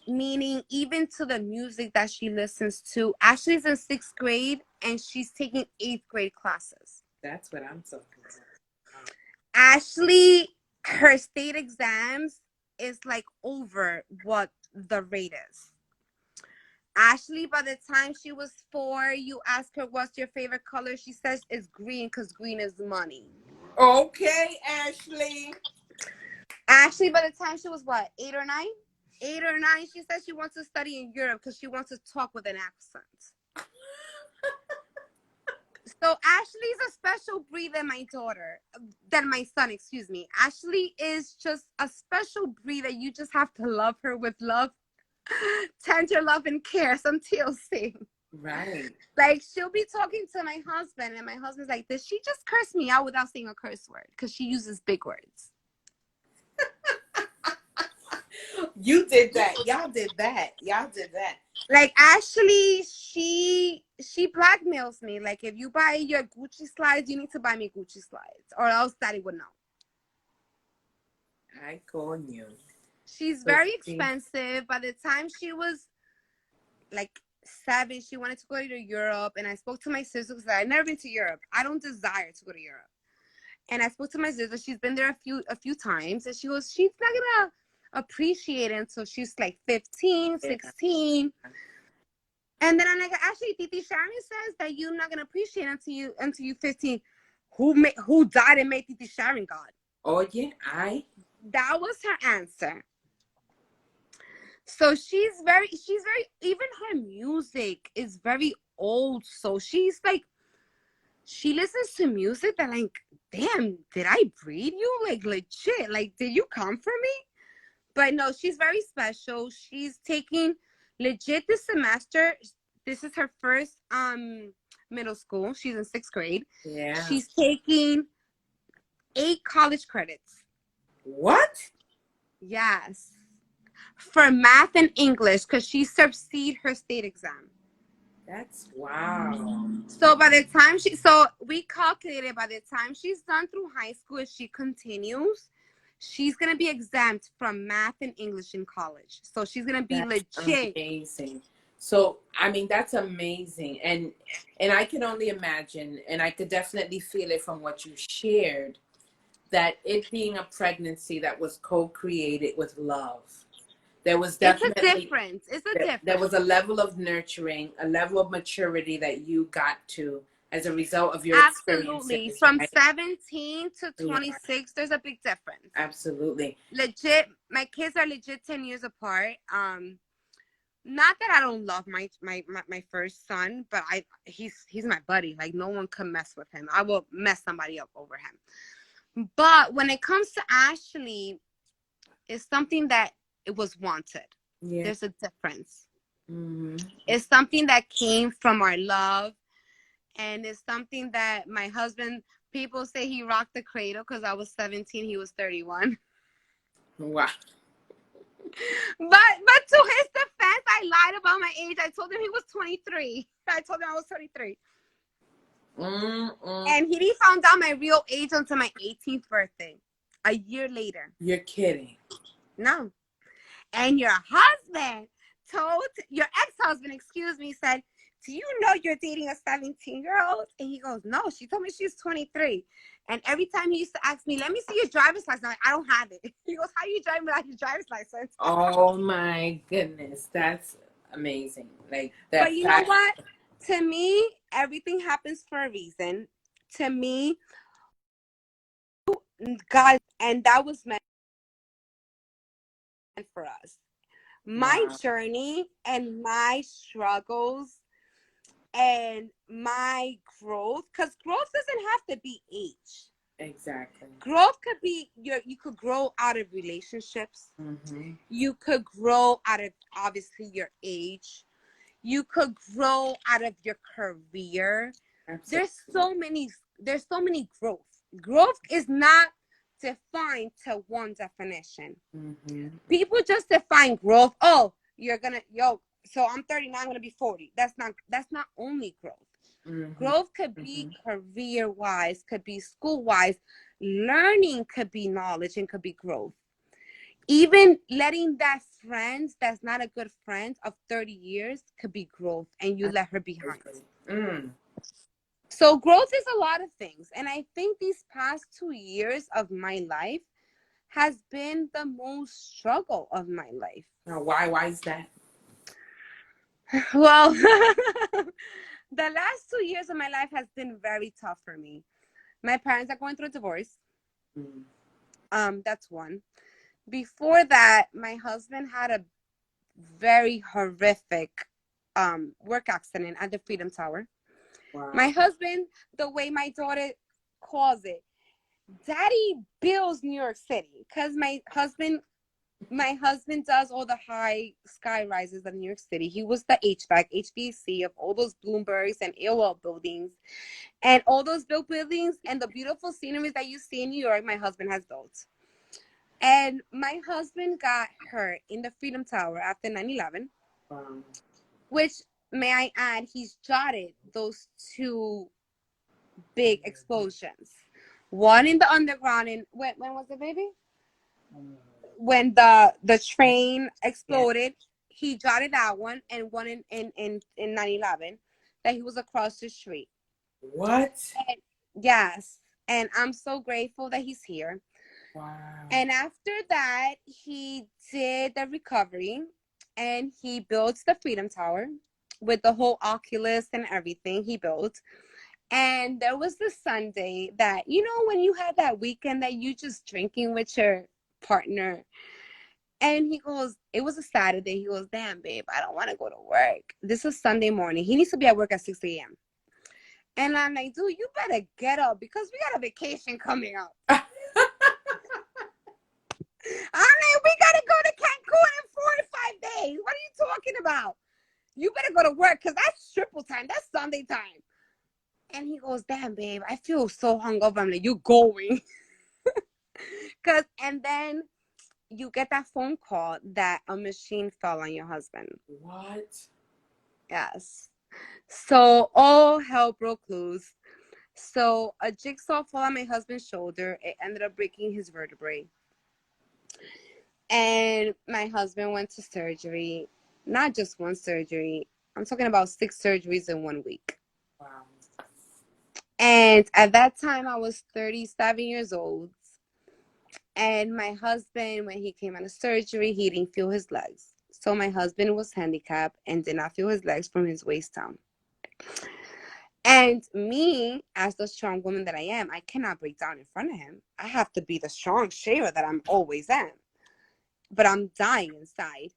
meaning even to the music that she listens to. Ashley's in 6th grade and she's taking 8th grade classes. That's what I'm talking about. Ashley, her state exams is like over what the rate is. Ashley, by the time she was 4, you ask her what's your favorite color, she says it's green because green is money. Okay, Ashley. Ashley, by the time she was what, 8 or 9? 8 or 9, she says she wants to study in Europe because she wants to talk with an accent. So Ashley's a special breed than my son, excuse me. Ashley is just a special breed that you just have to love her with love, tender love and care, some TLC. Right. Like, she'll be talking to my husband, and my husband's like, did she just curse me out without saying a curse word? Because she uses big words. You did that. Y'all did that. Y'all did that. Like, Ashley, she blackmails me. Like, if you buy your Gucci slides, you need to buy me Gucci slides, or else Daddy would know. I call you. She's very expensive. By the time she was like 7, she wanted to go to Europe, and I spoke to my sister because I'd never been to Europe. I don't desire to go to Europe. And I spoke to my sister. She's been there a few times, and she goes, she's not gonna appreciate it until she's like 15, 16. And then I'm like, actually, Titi Sharon says that you're not gonna appreciate it until you 15. Who died and made Titi Sharon God? Oh yeah, That was her answer. So she's very, even her music is very old. So she's like, she listens to music that like, damn, did I breed you? Like, legit, like, did you come for me? But no, she's very special. She's taking legit this semester. This is her first middle school. She's in 6th grade. Yeah. She's taking 8 college credits. What? Yes. For math and English, because she succeeded her state exam. That's wow. So we calculated by the time she's done through high school, if she continues, she's gonna be exempt from math and English in college. So she's gonna be legit. Amazing. So I mean, that's amazing, and I can only imagine, and I could definitely feel it from what you shared, that it being a pregnancy that was co-created with love. There was definitely it's a difference. There was a level of nurturing, a level of maturity that you got to as a result of your absolutely from right? 17 to 26. There's a big difference. Absolutely. Legit, my kids are legit 10 years apart. Not that I don't love my first son, but he's my buddy. Like, no one can mess with him. I will mess somebody up over him. But when it comes to Ashley, it's something that it was wanted. Yeah. There's a difference. Mm-hmm. It's something that came from our love, and it's something that my husband, people say he rocked the cradle because I was 17, he was 31. Wow. But to his defense, I lied about my age. I told him he was 23. I told him I was 23. And he found out my real age until my 18th birthday, a year later. You're kidding. No. And your husband told, your ex-husband, excuse me, said, do you know you're dating a 17-year-old? And he goes, no, she told me she's 23. And every time he used to ask me, let me see your driver's license. I'm like, I don't have it. He goes, how are you driving without your driver's license? Oh my goodness. That's amazing. Like that. But you know what? To me, everything happens for a reason. To me, God, and that was meant for us. My journey and my struggles and my growth, because growth doesn't have to be age. Exactly. Growth could be you could grow out of relationships. Mm-hmm. You could grow out of obviously your age. You could grow out of your career. Absolutely. There's so many growth. Growth is not defined to one definition. Mm-hmm. People just define growth. Oh, so I'm 39, I'm gonna be 40. That's not only growth. Mm-hmm. Growth could be career wise, could be school wise. Learning could be knowledge and could be growth. Even letting that friend that's not a good friend of 30 years could be growth, and you let her behind. Mm. So growth is a lot of things. And I think these past 2 years of my life has been the most struggle of my life. Now, why is that? Well, the last 2 years of my life has been very tough for me. My parents are going through a divorce. That's one. Before that, my husband had a very horrific work accident at the Freedom Tower. Wow. My husband, the way my daughter calls it, Daddy builds New York City, because my husband does all the high sky rises of New York City. He was the HVAC of all those Bloombergs and AOL buildings, and all those built buildings and the beautiful scenery that you see in New York. My husband has built. And my husband got hurt in the Freedom Tower after 9/11, which, may I add, he's jotted those two big explosions. One in the underground, and when was it, baby? When the train exploded, he jotted that one, and one in 9/11 that he was across the street. What? And, yes, and I'm so grateful that he's here. Wow. And after that, he did the recovery, and he built the Freedom Tower with the whole Oculus and everything he built. And there was this Sunday that, when you had that weekend that you just drinking with your partner. And he goes, it was a Saturday. He goes, damn, babe, I don't want to go to work. This is Sunday morning. He needs to be at work at 6 a.m. And I'm like, dude, you better get up because we got a vacation coming up. I'm like, we got to go to Cancun in 4 to 5 days. What are you talking about? You better go to work because that's triple time. That's Sunday time. And he goes, damn, babe, I feel so hungover. I'm like, you going? And then you get that phone call that a machine fell on your husband. What? Yes. So all hell broke loose. So a jigsaw fell on my husband's shoulder. It ended up breaking his vertebrae. And my husband went to surgery. Not just one surgery. I'm talking about 6 surgeries in 1 week. Wow. And at that time, I was 37 years old. And my husband, when he came out of surgery, he didn't feel his legs. So my husband was handicapped and did not feel his legs from his waist down. And me, as the strong woman that I am, I cannot break down in front of him. I have to be the strong Sheira that I'm always am. But I'm dying inside.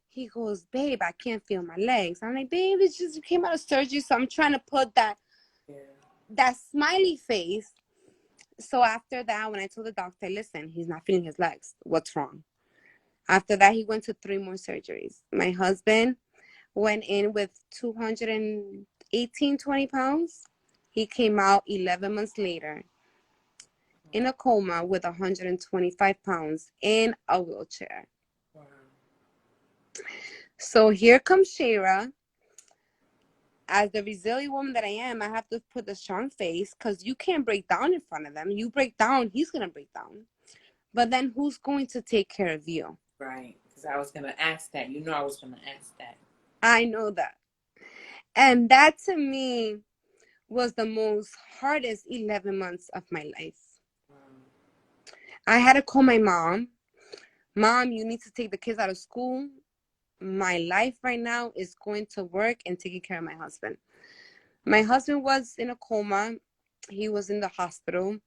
He goes, babe, I can't feel my legs. I'm like, babe, it's just you came out of surgery, so I'm trying to put that smiley face. So after that, when I told the doctor, listen, he's not feeling his legs. What's wrong? After that, he went to 3 more surgeries. My husband went in with 218, 20 pounds. He came out 11 months later in a coma with 125 pounds in a wheelchair. Wow. So here comes Sheira. As the resilient woman that I am, I have to put the strong face because you can't break down in front of them. You break down, he's going to break down. But then who's going to take care of you? Right. Because I was going to ask that. I was going to ask that. I know that. And that to me was the most hardest 11 months of my life. Wow. I had to call my mom. Mom, you need to take the kids out of school. My life right now is going to work and taking care of my husband. My husband was in a coma. He was in the hospital.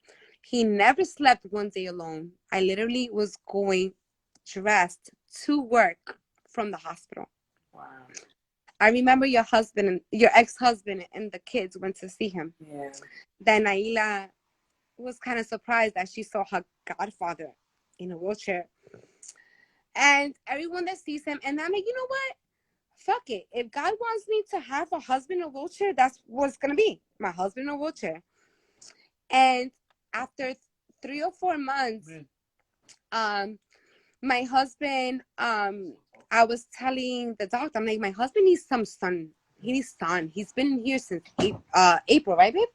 He never slept one day alone. I literally was going dressed to work from the hospital. Wow. I remember your ex-husband and the kids went to see him. Yeah. Then Naila was kind of surprised that she saw her godfather in a wheelchair. And everyone that sees him, and I'm like, you know what? Fuck it. If God wants me to have a husband in a wheelchair, that's what it's gonna be. My husband in a wheelchair. And after 3 or 4 months, my husband, I was telling the doctor, I'm like, my husband needs some sun. He needs sun. He's been here since April, right, babe?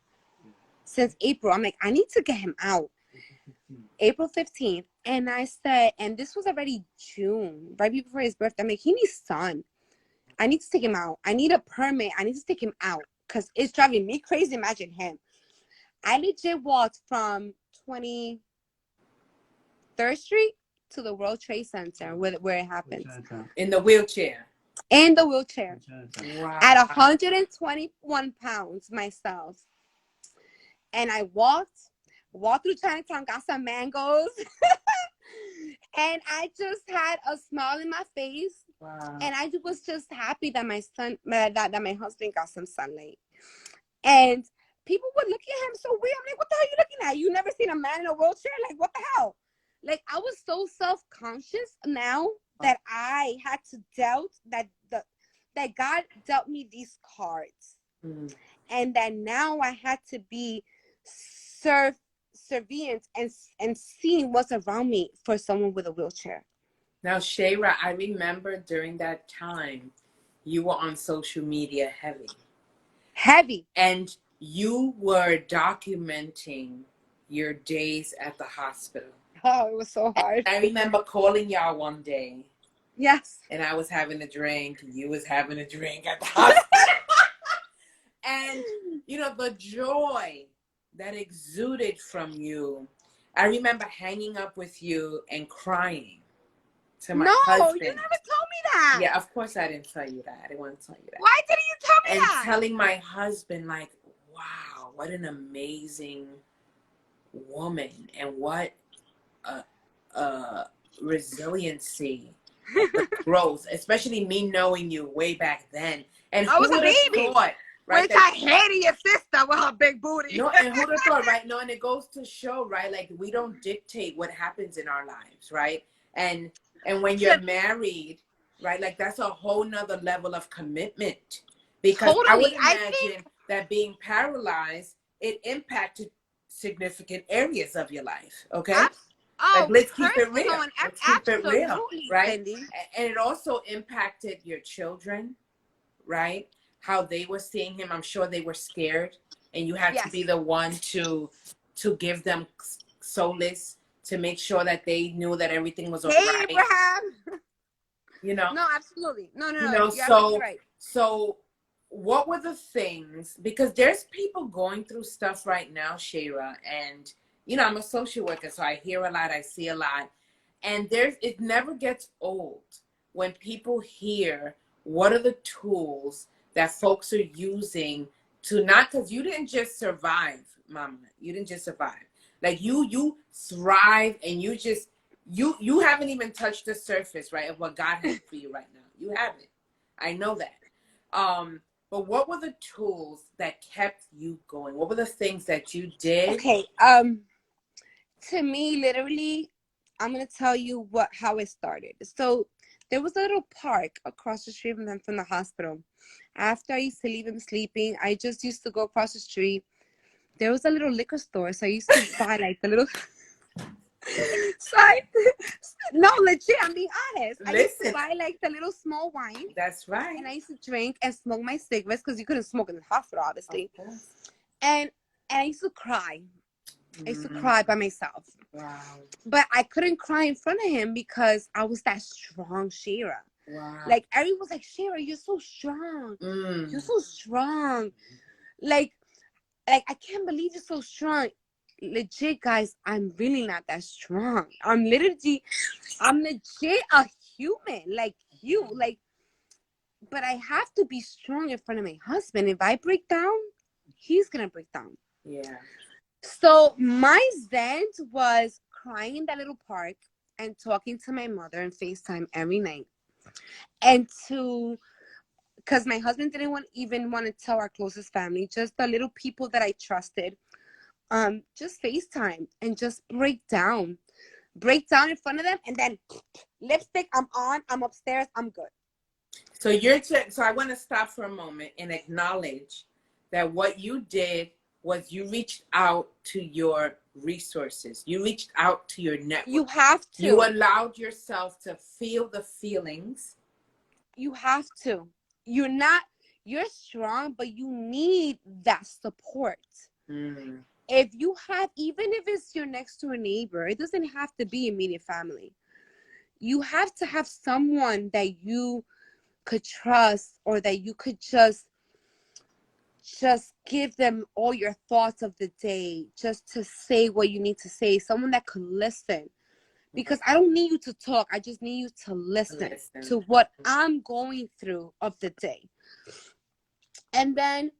Since April. I'm like, I need to get him out. April 15th. And I said, and this was already June, right before his birthday. I'm like, he needs sun. I need to take him out. I need a permit. I need to take him out because it's driving me crazy. Imagine him. I legit walked from 23rd Street to the World Trade Center where it happens. In the wheelchair. In the wheelchair. Wow. At 121 pounds myself. And I walked through Chinatown, got some mangoes. And I just had a smile in my face. Wow. And I was just happy that my husband got some sunlight. And people would look at him so weird. I'm like, what the hell are you looking at? You never seen a man in a wheelchair? Like, what the hell? Like, I was so self-conscious now that I had to doubt that God dealt me these cards. Mm. And that now I had to be surveillance and seeing what's around me for someone with a wheelchair. Now, Sheira, I remember during that time, you were on social media heavy. And you were documenting your days at the hospital. Oh, it was so hard. And I remember calling y'all one day. Yes. And I was having a drink, and you was having a drink at the hospital. And, you know, the joy that exuded from you. I remember hanging up with you and crying to my husband. No, you never told me that. Yeah, of course I didn't tell you that. I didn't want to tell you that. Why didn't you tell me that? And telling my husband, like, wow, what an amazing woman, and what a resiliency, growth, especially me knowing you way back then. And I was a baby. Thought, right, which I hated your sister with her big booty. No, and who'd have thought, right? No, and it goes to show, right? Like, we don't dictate what happens in our lives, right? And when you're married, right? Like, that's a whole nother level of commitment. Because I would imagine that being paralyzed, it impacted significant areas of your life, okay? Like, let's keep it real. Let's keep it real, right? Cindy. And it also impacted your children, right? How they were seeing him. I'm sure they were scared, and you had to be the one to give them solace, to make sure that they knew that everything was all right. Abraham. You know? No, absolutely. No. You know, so what were the things, because there's people going through stuff right now, Sheira, and you know, I'm a social worker, so I hear a lot, I see a lot, and it never gets old when people hear what are the tools that folks are using to, not, because you didn't just survive, mama. You didn't just survive. Like, you thrive, and you haven't even touched the surface, right, of what God has for you right now. You haven't. I know that. But what were the tools that kept you going? What were the things that you did? Okay. To me, literally, I'm gonna tell you how it started. So there was a little park across the street from the hospital. After I used to leave him sleeping, I just used to go across the street. There was a little liquor store, so I used to buy like the little. No, legit, I'm being honest. I used to buy like the little small wine. That's right. And I used to drink and smoke my cigarettes because you couldn't smoke in the hospital, obviously. And I used to cry. I used to cry by myself. Wow. But I couldn't cry in front of him because I was that strong, Sheira. Wow. Like, everyone was like, Sheira, you're so strong. You're so strong. Like, I can't believe you're so strong. Legit, guys, I'm really not that strong. I'm legit a human, like you. Like, but I have to be strong in front of my husband. If I break down, he's gonna break down. Yeah. So my zen was crying in that little park and talking to my mother on FaceTime every night. And because my husband didn't even want to tell our closest family, just the little people that I trusted. just FaceTime and just break down in front of them, and then lipstick, I'm on, I'm upstairs, I'm good. So so I want to stop for a moment and acknowledge that what you did was you reached out to your resources. You reached out to your network. You have to. You allowed yourself to feel the feelings. You have to. You're strong, but you need that support. Mm. If you have, even if it's your next door neighbor, it doesn't have to be immediate family. You have to have someone that you could trust, or that you could just give them all your thoughts of the day, just to say what you need to say. Someone that could listen. Because I don't need you to talk. I just need you to listen to what I'm going through of the day. And then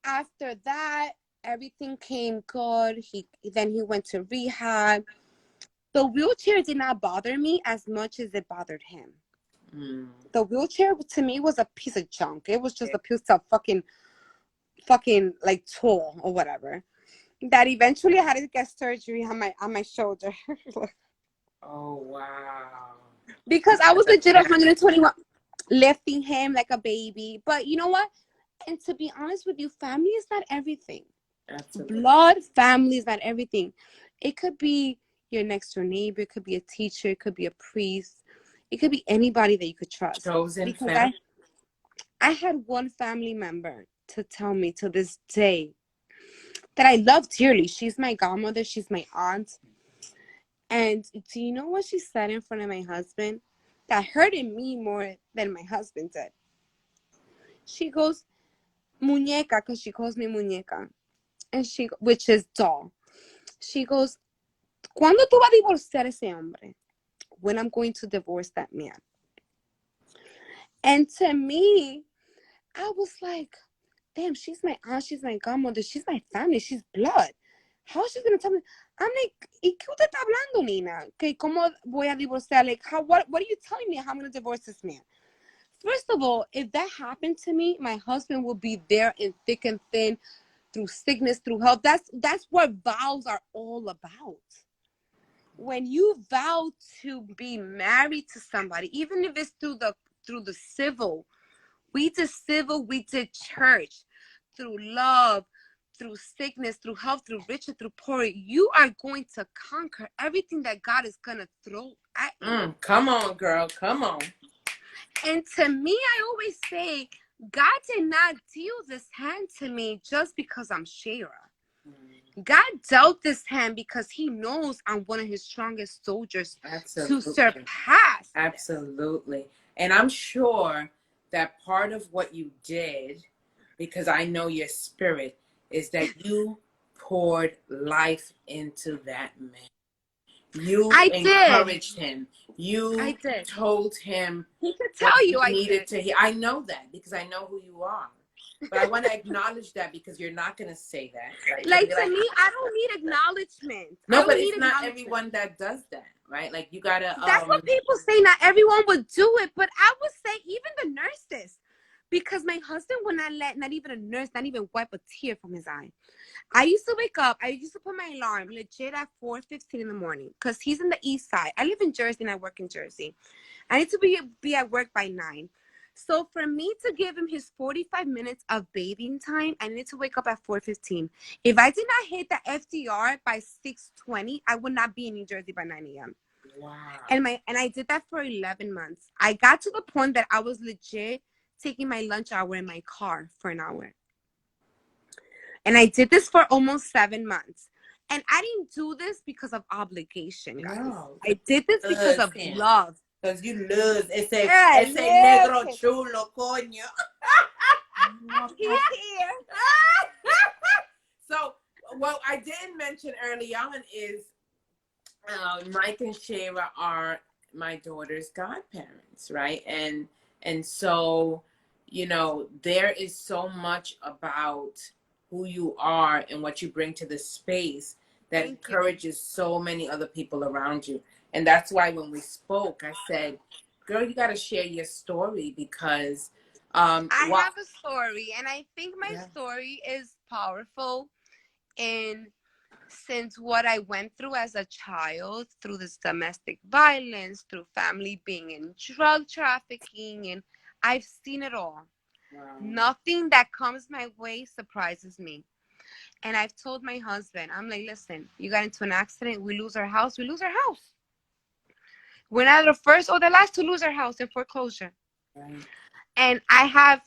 after that, everything came good. Then he went to rehab. The wheelchair did not bother me as much as it bothered him. Mm. The wheelchair to me was a piece of junk. It was just a piece of fucking like tool or whatever. That eventually I had to get surgery on my shoulder. Oh wow. Because I was legit 121, lifting him like a baby. But you know what? And to be honest with you, family is not everything. Absolutely. Blood family is not everything. It could be your next door neighbor, it could be a teacher, it could be a priest, it could be anybody that you could trust. Chosen because family. I had one family member to tell me to this day that I love dearly. She's my godmother, she's my aunt. And do you know what she said in front of my husband? That hurted me more than my husband did. She goes, muñeca, because she calls me muñeca, and which is doll. She goes, ¿cuándo tú vas a divorciar ese hombre? When I'm going to divorce that man. And to me, I was like, damn, she's my aunt, she's my godmother, she's my family, she's blood. How is she gonna tell me? I'm like, ¿y qué usted está hablando, Nina? Que cómo voy a divorciar? Like, what are you telling me? How I'm gonna divorce this man? First of all, if that happened to me, my husband will be there in thick and thin, through sickness, through health. That's what vows are all about. When you vow to be married to somebody, even if it's through the civil, we did church, through love, through sickness, through health, through riches, through poor, you are going to conquer everything that God is going to throw at you. Come on, girl. Come on. And to me, I always say, God did not deal this hand to me just because I'm Sheira. God dealt this hand because he knows I'm one of his strongest soldiers. Absolutely. To surpass. Absolutely. And I'm sure that part of what you did, because I know your spirit, is that you poured life into that man. You encouraged him. You told him he could tell you I needed to hear. I know that because I know who you are. But I want to acknowledge that because you're not going to say that. Right? Like, to me, I don't need acknowledgement. No, but it's not everyone that does that, right? Like, you got to... That's what people say. Not everyone would do it. But I would say even the nurses. Because my husband would not let, not even a nurse, not even wipe a tear from his eye. I used to wake up. I used to put my alarm legit at 4:15 in the morning. Because he's in the east side. I live in Jersey and I work in Jersey. I need to be at work by 9. So for me to give him his 45 minutes of bathing time, I need to wake up at 4:15. If I did not hit the FDR by 6:20, I would not be in New Jersey by 9 a.m. Wow. And I did that for 11 months. I got to the point that I was legit taking my lunch hour in my car for an hour. And I did this for almost 7 months. And I didn't do this because of obligation, guys. No. I did this because of love. Because you lose ese negro chulo, coño. He's here. So, what I didn't mention early on is Mike and Sheira are my daughter's godparents, right? And so, you know, there is so much about who you are and what you bring to the space that encourages so many other people around you. And that's why when we spoke, I said, girl, you got to share your story because... I have a story, and I think my story is powerful in since what I went through as a child, through this domestic violence, through family being in drug trafficking, and I've seen it all. Wow. Nothing that comes my way surprises me. And I've told my husband, I'm like, listen, you got into an accident, we lose our house, we lose our house. We're not the first or the last to lose our house in foreclosure. Right. And I have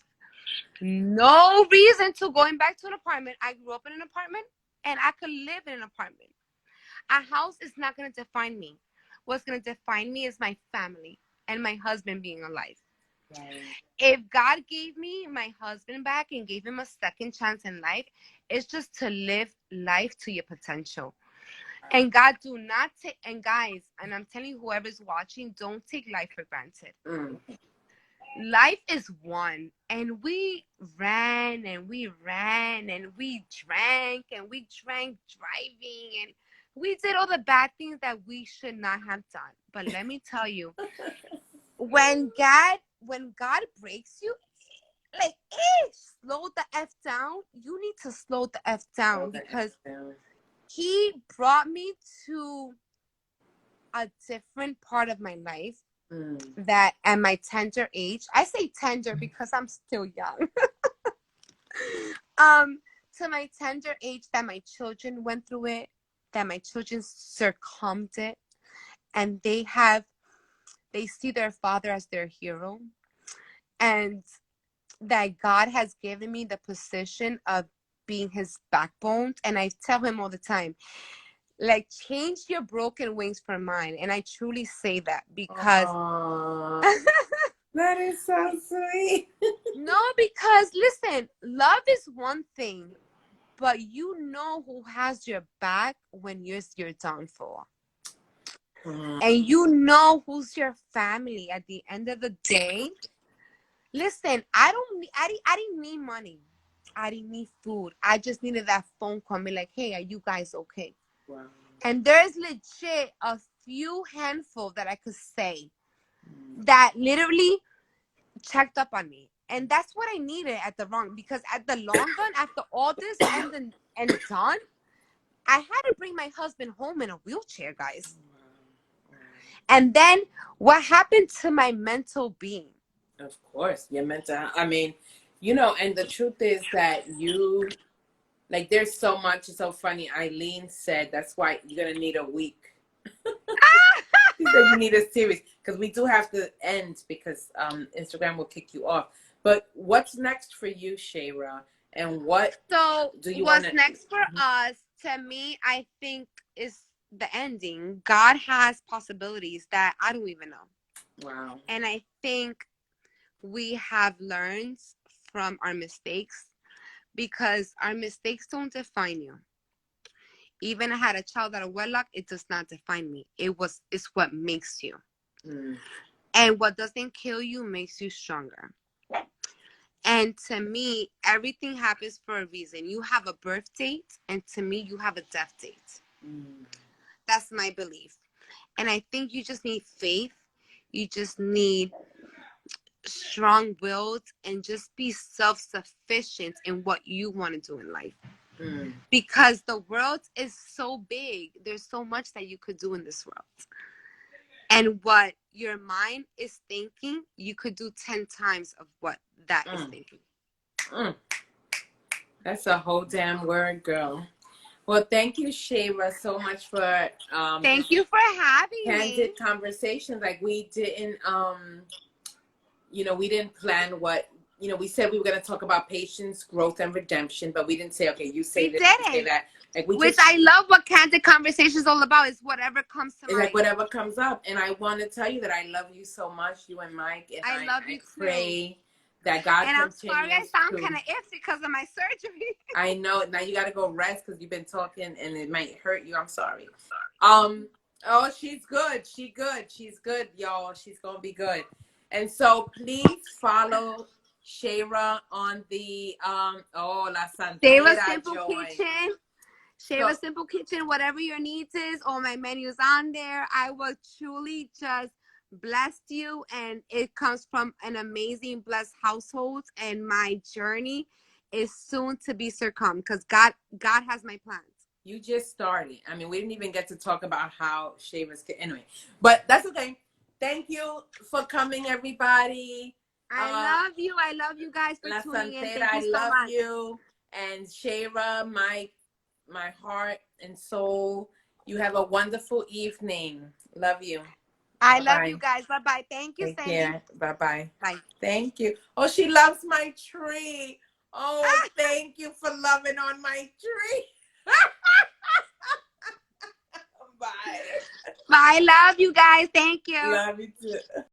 no reason to going back to an apartment. I grew up in an apartment and I could live in an apartment. A house is not going to define me. What's going to define me is my family and my husband being alive. Right. If God gave me my husband back and gave him a second chance in life, it's just to live life to your potential. And God, do not take, and guys, and I'm telling you, whoever's watching, don't take life for granted. Life is one, and we ran and we ran and we drank driving, and we did all the bad things that we should not have done. But let me tell you, when God breaks you, like, slow the F down. You need to slow the F down, because he brought me to a different part of my life that at my tender age, I say tender because I'm still young, to my tender age, that my children went through it, that my children succumbed it, and they see their father as their hero, and that God has given me the position of being his backbone. And I tell him all the time, like, change your broken wings for mine. And I truly say that because that is so sweet. No, because listen, love is one thing, but you know who has your back when you're downfall. And you know who's your family at the end of the day. Listen, I didn't need money. I didn't need food. I just needed that phone call, be like, hey, are you guys okay? Wow. And there's legit a few handful that I could say that literally checked up on me. And that's what I needed at the wrong, because at the long run, after all this and done, I had to bring my husband home in a wheelchair, guys. And then what happened to my mental being? Of course, your mental. I mean, you know, and the truth is that you, like, there's so much. It's so funny. Eileen said that's why you're gonna need a week. She said you need a series, because we do have to end, because Instagram will kick you off. But what's next for you, Sheira? And what do you want? What's next for us, to me, I think, is the ending. God has possibilities that I don't even know. Wow. And I think we have learned from our mistakes, because our mistakes don't define you. Even I had a child out of wedlock, it does not define me. It's what makes you. And what doesn't kill you makes you stronger. And to me, everything happens for a reason. You have a birth date, and to me, you have a death date. That's my belief. And I think you just need faith. You just need strong-willed, and just be self-sufficient in what you want to do in life. Because the world is so big. There's so much that you could do in this world. And what your mind is thinking, you could do 10 times of what that is thinking. That's a whole damn word, girl. Well, thank you, Sheira, so much for thank you for having candid conversations. Like, we didn't we didn't plan what, we said we were going to talk about patience, growth, and redemption, but we didn't say, okay, you say this, you say that. Like, I love what candid conversation is all about, is whatever comes to mind. Like, whatever comes up. And I want to tell you that I love you so much, you and Mike. And I love you too. Pray that God continues. And I'm sorry I sound kind of iffy because of my surgery. I know. Now you got to go rest, because you've been talking and it might hurt you. I'm sorry. Oh, she's good. She's good, y'all. She's going to be good. And so please follow Sheira on the La Santera Sheira Simple Joy. Kitchen. Sheira Simple Kitchen. Whatever your needs is, all my menus on there. I will truly just bless you, and it comes from an amazing, blessed household. And my journey is soon to be succumbed, because God has my plans. You just started. I mean, we didn't even get to talk about how shavers can. Anyway, but that's okay. Thank you for coming, everybody. I love you. I love you guys for La tuning in. Santera, Thank you I so love much. you. And Sheira, my heart and soul. You have a wonderful evening. Love you. I love you Bye-bye. guys. Bye-bye. Thank you, Take Sandy. care. Bye-bye. Bye. Thank you. Oh, she loves my tree. Oh, thank you for loving on my tree. Bye. Bye. Love you guys. Thank you. Love you too.